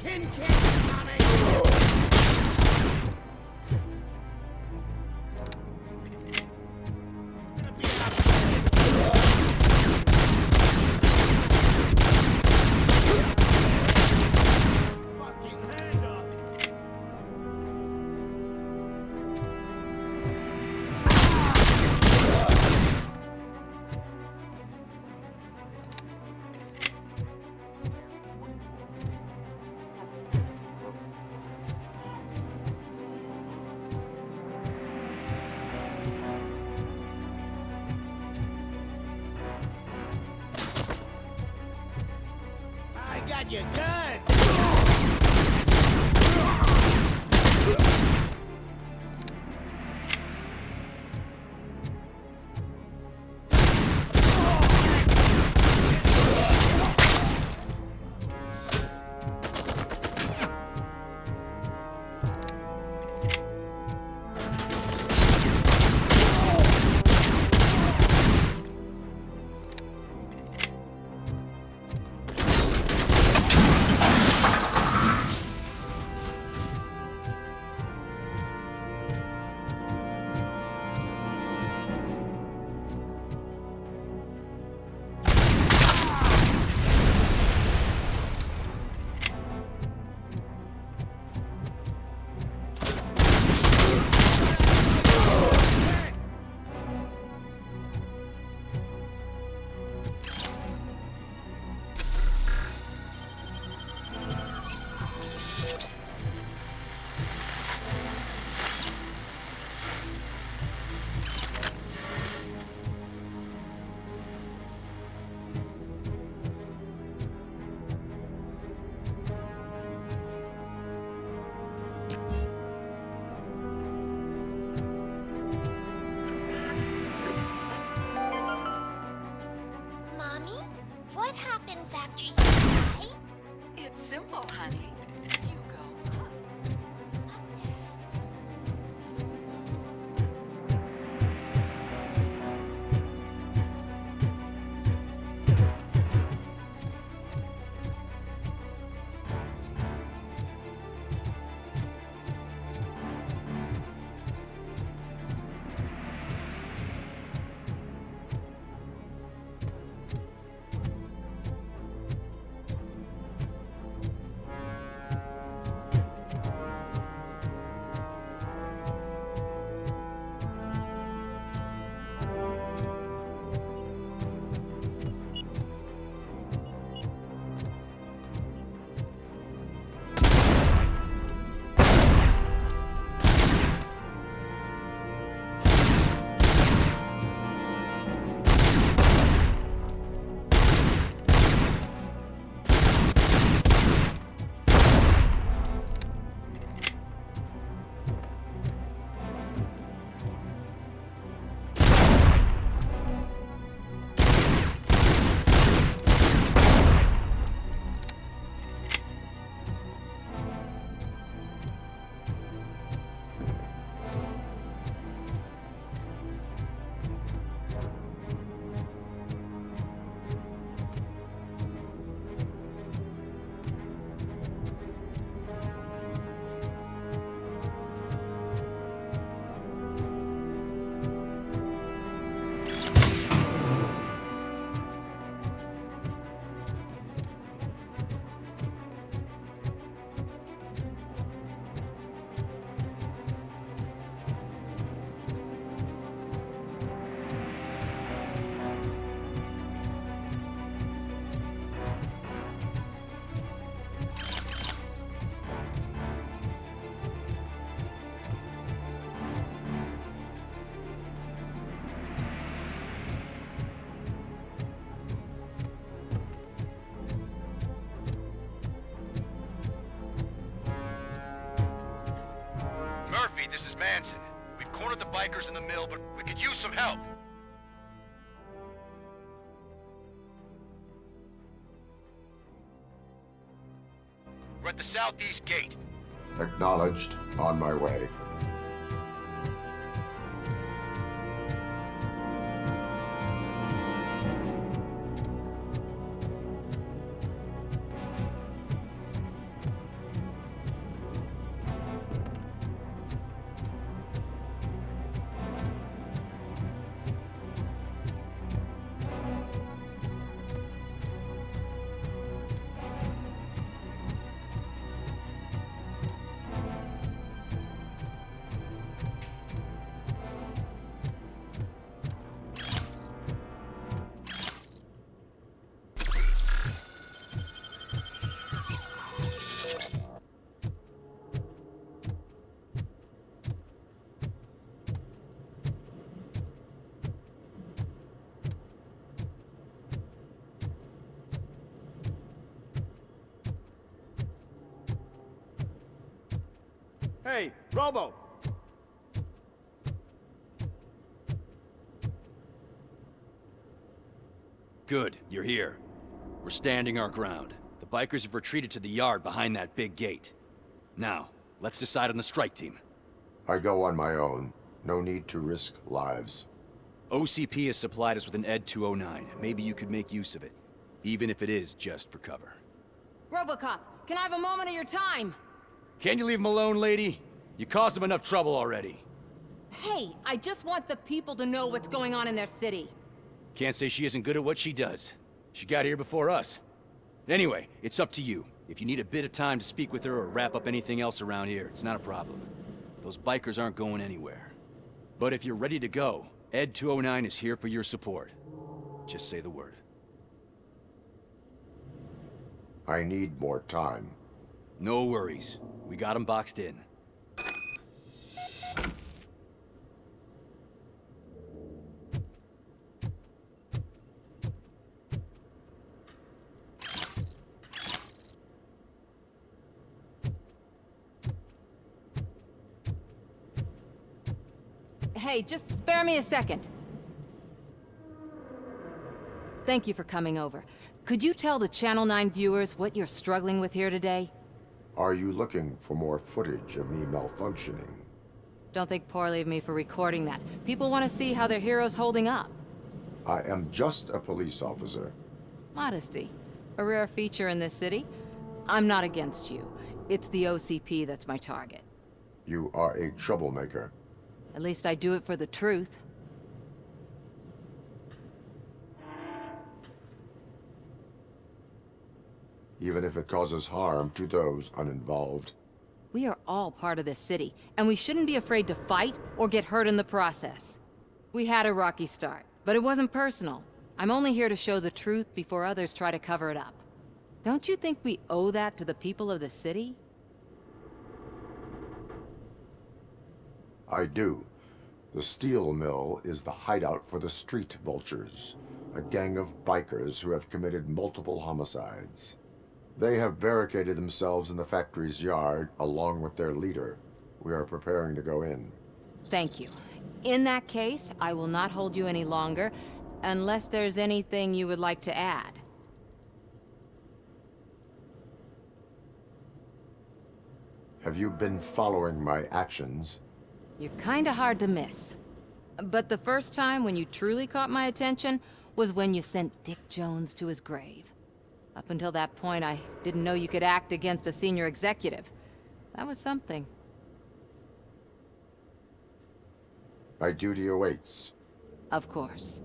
tin cans coming! I got your gun! Mommy, what happens after you die? It's simple, honey. You go up. Murphy, this is Manson. We've cornered the bikers in the mill, but we could use some help. We're at the southeast gate. Acknowledged. On my way. Hey, Robo! Good, you're here. We're standing our ground. The bikers have retreated to the yard behind that big gate. Now, let's decide on the strike team. I go on my own. No need to risk lives. OCP has supplied us with an ED-209. Maybe you could make use of it, even if it is just for cover. Robocop, can I have a moment of your time? Can you leave him alone, lady? You caused him enough trouble already. Hey, I just want the people to know what's going on in their city. Can't say she isn't good at what she does. She got here before us. Anyway, it's up to you. If you need a bit of time to speak with her or wrap up anything else around here, it's not a problem. Those bikers aren't going anywhere. But if you're ready to go, ED-209 is here for your support. Just say the word. I need more time. No worries. We got him boxed in. Hey, just spare me a second. Thank you for coming over. Could you tell the Channel 9 viewers what you're struggling with here today? Are you looking for more footage of me malfunctioning? Don't think poorly of me for recording that. People want to see how their hero's holding up. I am just a police officer. Modesty. A rare feature in this city. I'm not against you. It's the OCP that's my target. You are a troublemaker. At least I do it for the truth. Even if it causes harm to those uninvolved. We are all part of this city, and we shouldn't be afraid to fight or get hurt in the process. We had a rocky start, but it wasn't personal. I'm only here to show the truth before others try to cover it up. Don't you think we owe that to the people of the city? I do. The steel mill is the hideout for the street vultures, a gang of bikers who have committed multiple homicides. They have barricaded themselves in the factory's yard, along with their leader. We are preparing to go in. Thank you. In that case, I will not hold you any longer, unless there's anything you would like to add. Have you been following my actions? You're kinda hard to miss. But the first time when you truly caught my attention was when you sent Dick Jones to his grave. Up until that point, I didn't know you could act against a senior executive. That was something. My duty awaits. Of course.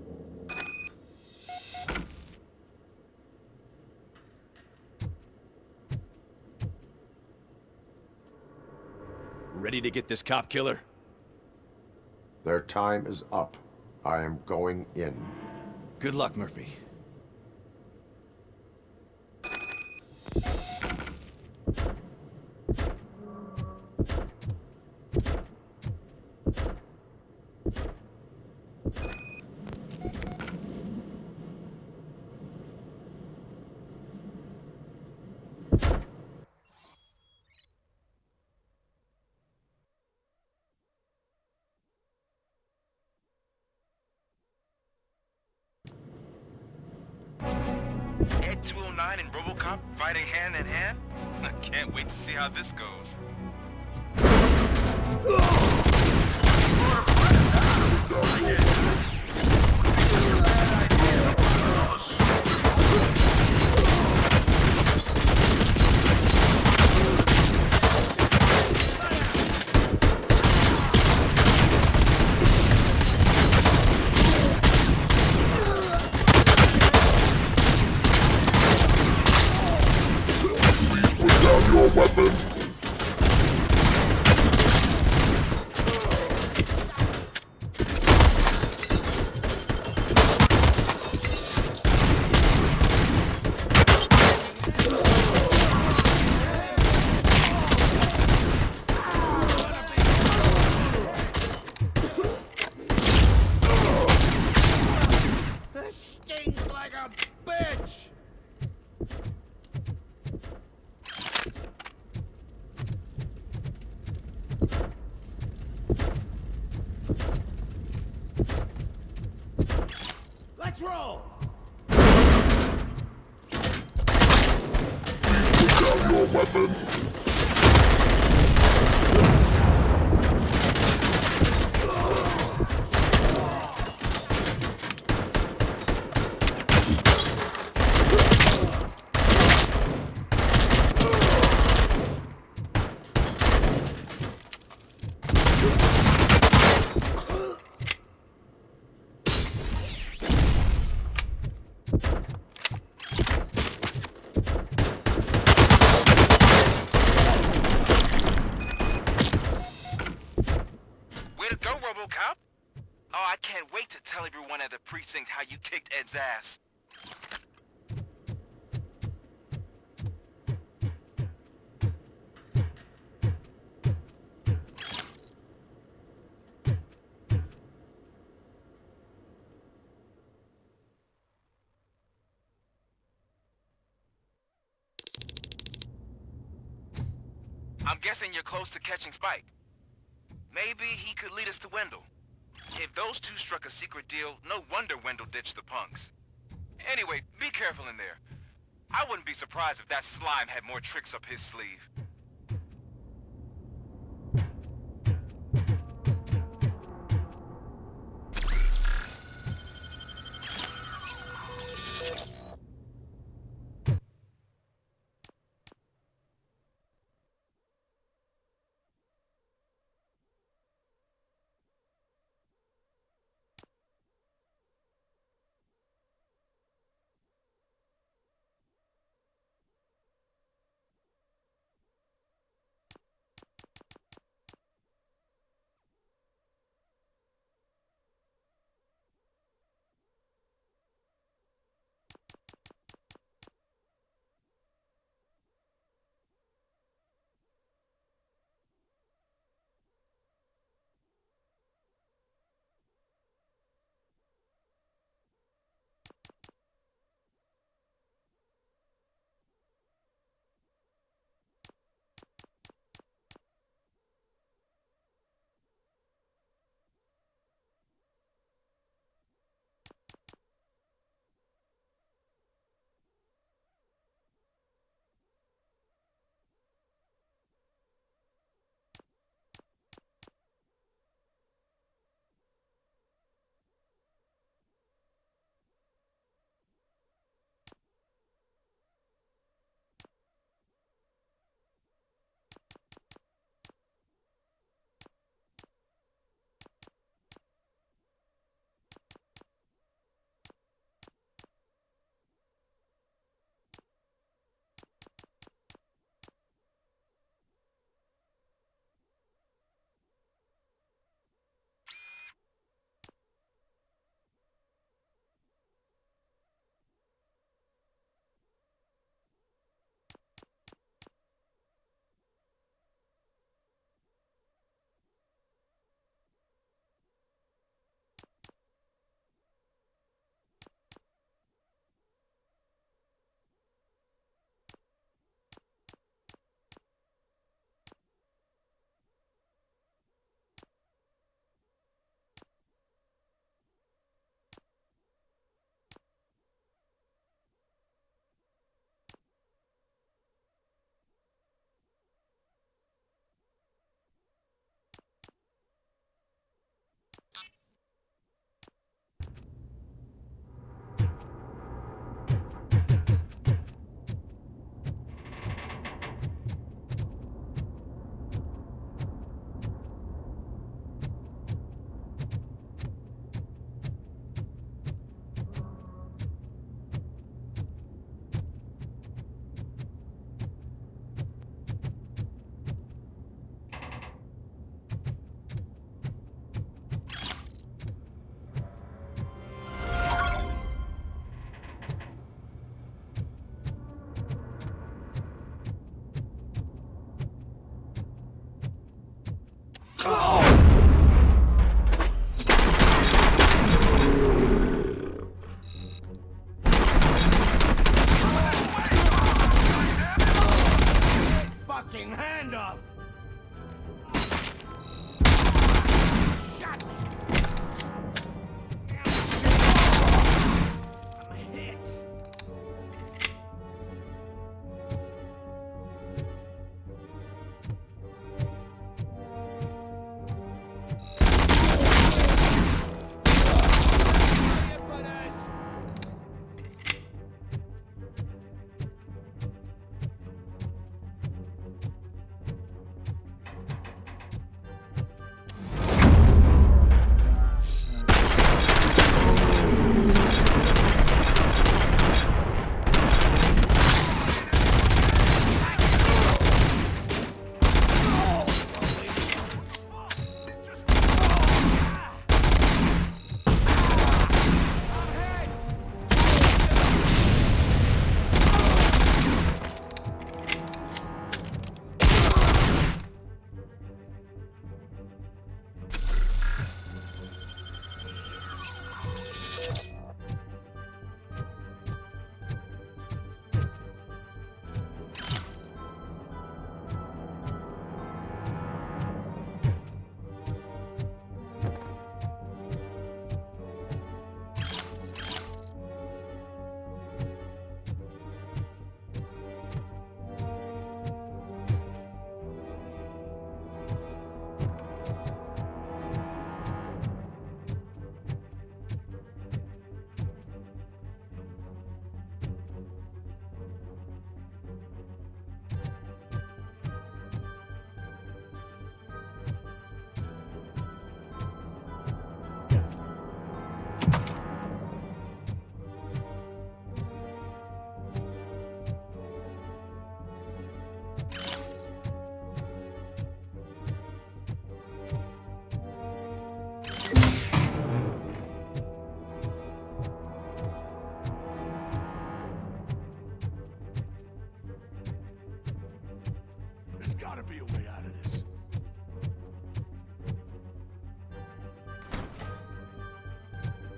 Ready to get this cop killer? Their time is up. I am going in. Good luck, Murphy. ED-209 and Robocop fighting hand in hand? I can't wait to see how this goes. Your weapon. Let's roll! Down your weapon! Way to go, Robocop! Oh, I can't wait to tell everyone at the precinct how you kicked Ed's ass. I'm guessing you're close to catching Spike. Maybe he could lead us to Wendell. If those two struck a secret deal, no wonder Wendell ditched the punks. Anyway, be careful in there. I wouldn't be surprised if that slime had more tricks up his sleeve.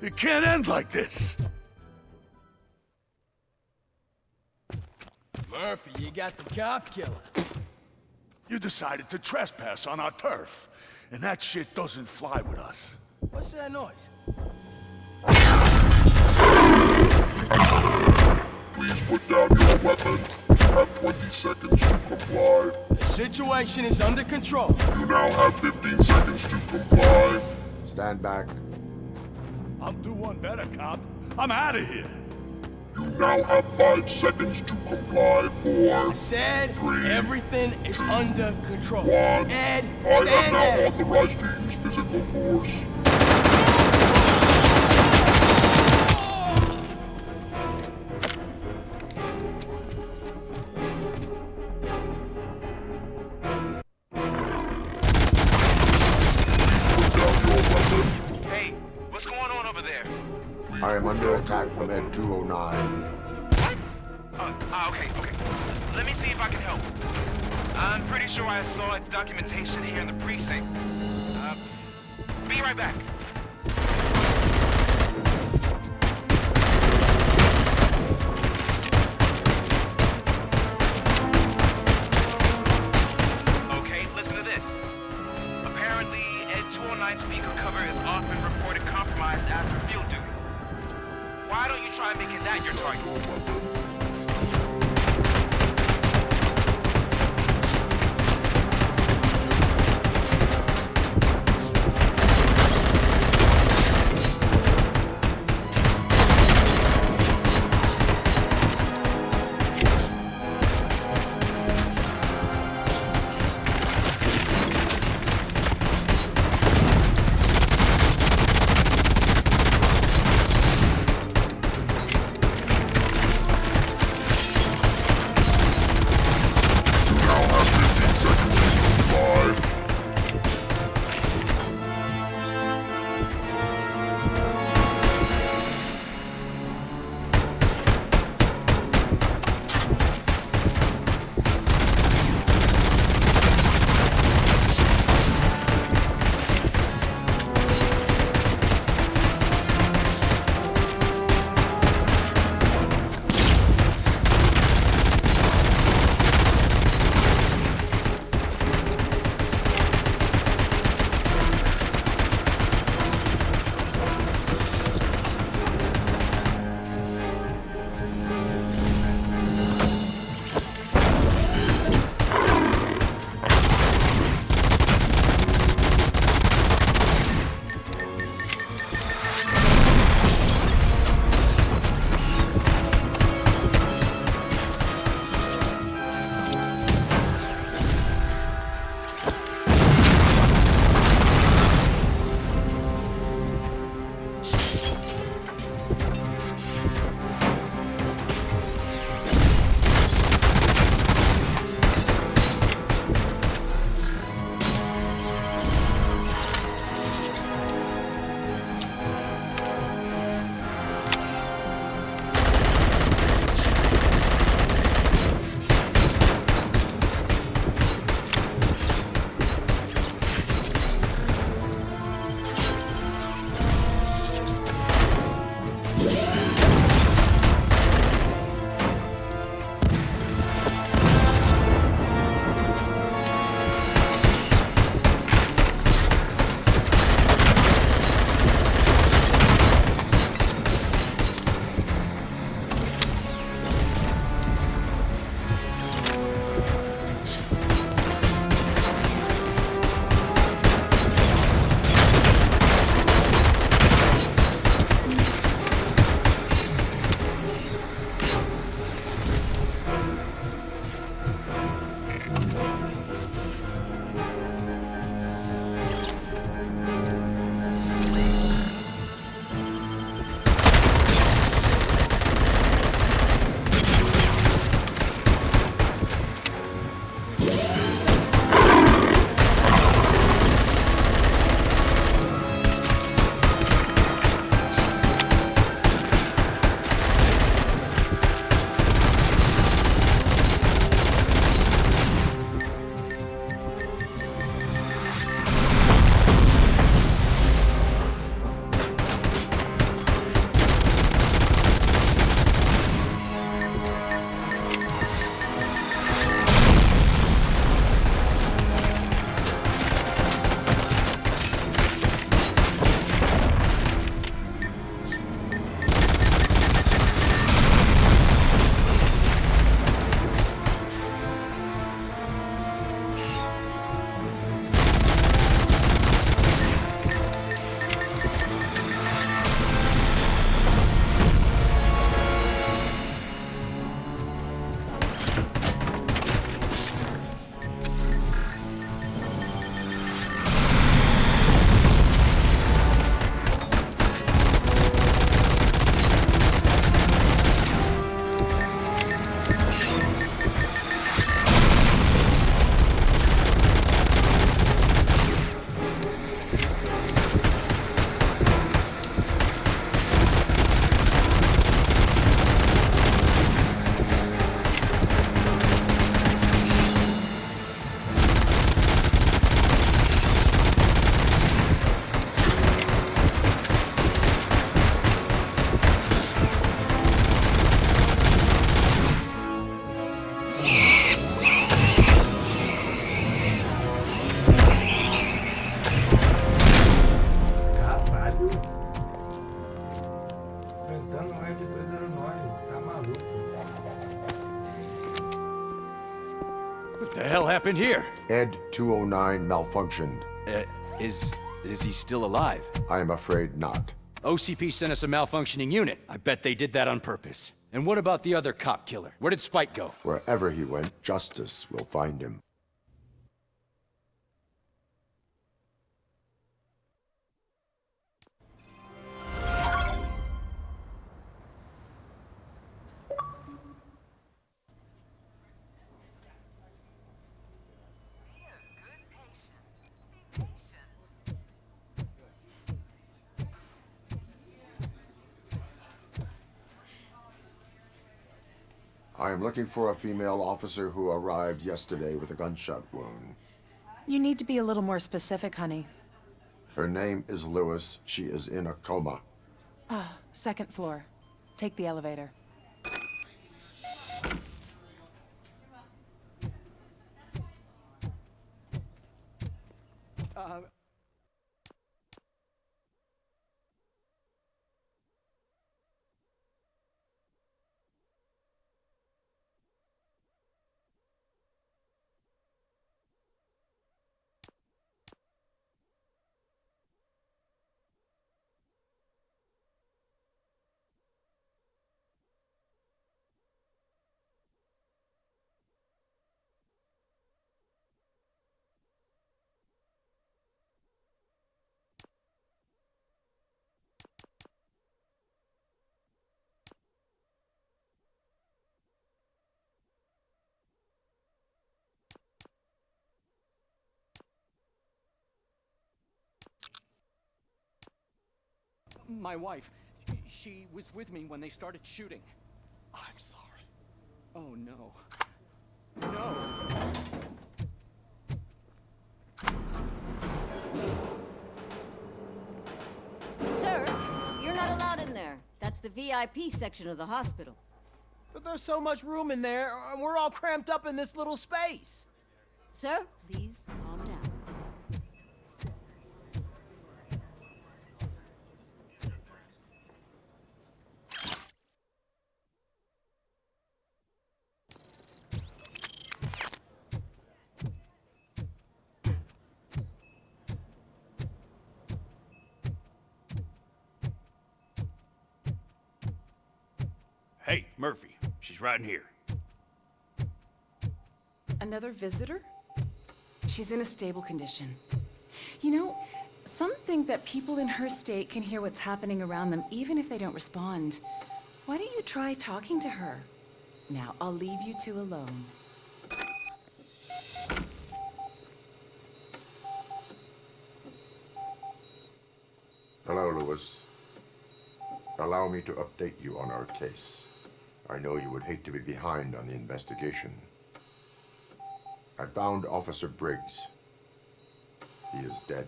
It can't end like this. Murphy, you got the cop killer. You decided to trespass on our turf, and that shit doesn't fly with us. What's that noise? Please put down your weapon. You have 20 seconds to comply. The situation is under control. You now have 15 seconds to comply. Stand back. I'll do one better, cop. I'm out of here. You now have 5 seconds to comply. 4, I said 3, everything is under control. 1. Ed, I am stand now there. authorized to use physical force. Hey, what's going on over there? I am under attack from ED-209. Okay. Let me see if I can help. I'm pretty sure I saw its documentation here in the precinct. Be right back. Okay, listen to this. Apparently, ED-209 speaker cover has often reported compromised after field duty. Why don't you try making that your target? hell happened here? ED-209 malfunctioned. Is he still alive? I am afraid not. OCP sent us a malfunctioning unit. I bet they did that on purpose. And what about the other cop killer? Where did Spike go? Wherever he went, justice will find him. I am looking for a female officer who arrived yesterday with a gunshot wound. You need to be a little more specific, honey. Her name is Lewis. She is in a coma. Ah, second floor. Take the elevator. My wife, she was with me when they started shooting. I'm sorry. Oh, no. No! Sir, you're not allowed in there. That's the VIP section of the hospital. But there's so much room in there, and we're all cramped up in this little space. Sir, please calm down. Hey, Murphy. She's right in here. Another visitor? She's in a stable condition. You know, some think that people in her state can hear what's happening around them even if they don't respond. Why don't you try talking to her? Now, I'll leave you two alone. Hello, Lewis. Allow me to update you on our case. I know you would hate to be behind on the investigation. I found Officer Briggs. He is dead.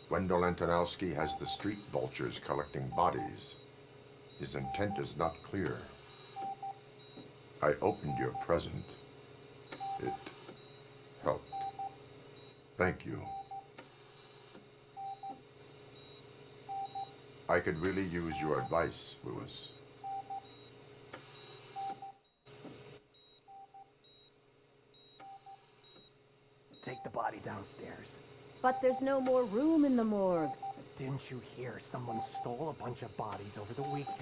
Wendell Antonowski has the street vultures collecting bodies. His intent is not clear. I opened your present. It helped. Thank you. I could really use your advice, Lewis. Take the body downstairs. But there's no more room in the morgue. Didn't you hear someone stole a bunch of bodies over the weekend?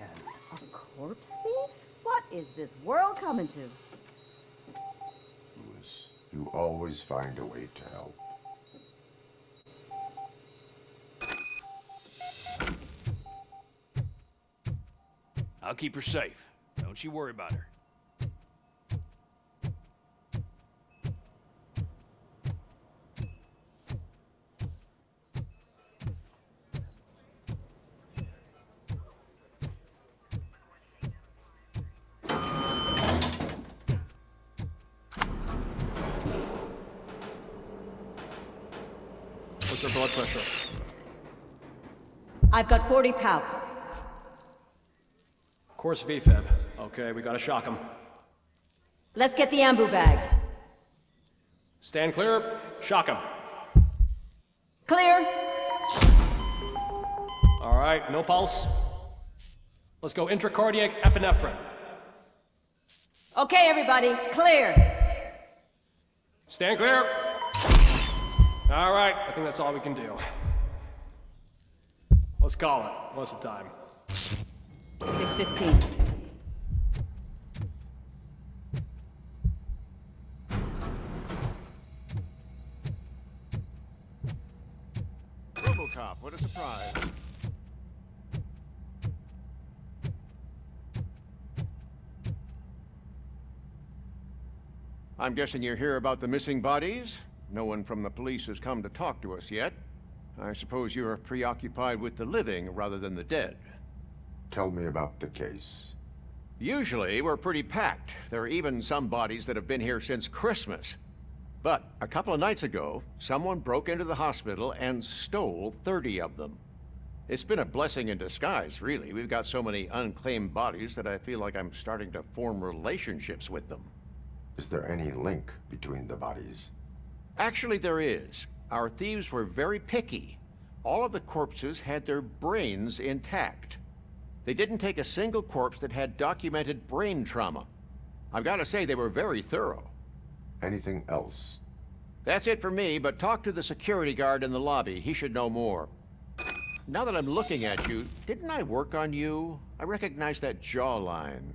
A corpse thief? What is this world coming to? Lewis, you always find a way to help. I'll keep her safe. Don't you worry about her. What's her blood pressure? I've got 40 pow. Course VFib. Okay, we gotta shock him. Let's get the ambu bag. Stand clear. Shock him. Clear. All right, no pulse. Let's go intracardiac epinephrine. Okay, everybody, clear. Stand clear. All right, I think that's all we can do. Let's call it. What's the time? 6:15. Robocop, what a surprise. I'm guessing you're here about the missing bodies? No one from the police has come to talk to us yet. I suppose you're preoccupied with the living rather than the dead. Tell me about the case. Usually, we're pretty packed. There are even some bodies that have been here since Christmas. But a couple of nights ago, someone broke into the hospital and stole 30 of them. It's been a blessing in disguise, really. We've got so many unclaimed bodies that I feel like I'm starting to form relationships with them. Is there any link between the bodies? Actually, there is. Our thieves were very picky. All of the corpses had their brains intact. They didn't take a single corpse that had documented brain trauma. I've got to say, they were very thorough. Anything else? That's it for me, but talk to the security guard in the lobby. He should know more. Now that I'm looking at you, didn't I work on you? I recognize that jawline.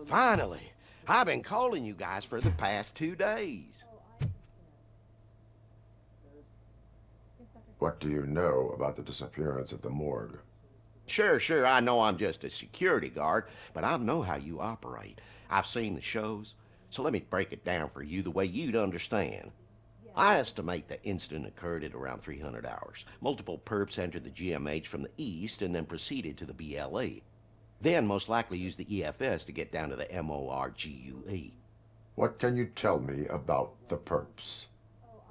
Finally! I've been calling you guys for the past 2 days. What do you know about the disappearance at the morgue? Sure, I know I'm just a security guard, but I know how you operate. I've seen the shows, so let me break it down for you the way you'd understand. I estimate the incident occurred at around 300 hours. Multiple perps entered the GMH from the east and then proceeded to the BLE. Then most likely used the EFS to get down to the MORGUE. What can you tell me about the perps?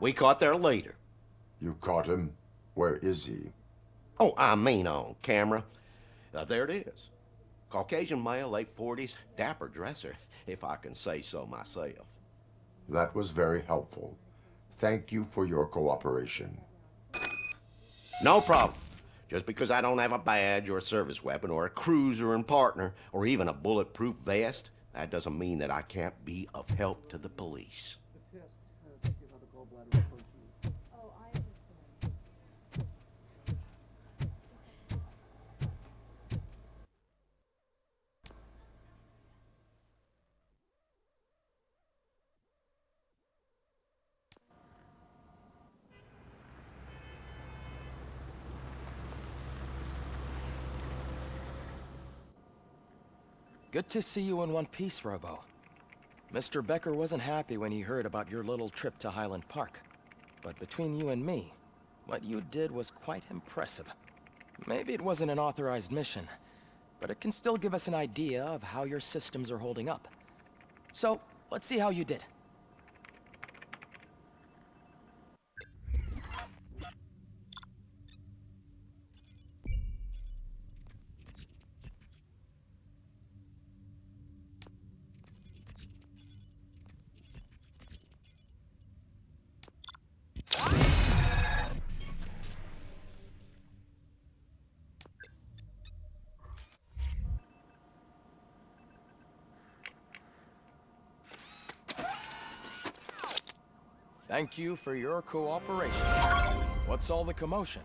We caught their leader. You caught him? Where is he? Oh, I mean on camera. There it is. Caucasian male, late 40s, dapper dresser, if I can say so myself. That was very helpful. Thank you for your cooperation. No problem. Just because I don't have a badge or a service weapon or a cruiser and partner or even a bulletproof vest, that doesn't mean that I can't be of help to the police. Good to see you in one piece, Robo. Mr. Becker wasn't happy when he heard about your little trip to Highland Park. But between you and me, what you did was quite impressive. Maybe it wasn't an authorized mission, but it can still give us an idea of how your systems are holding up. So, let's see how you did. Thank you for your cooperation. What's all the commotion?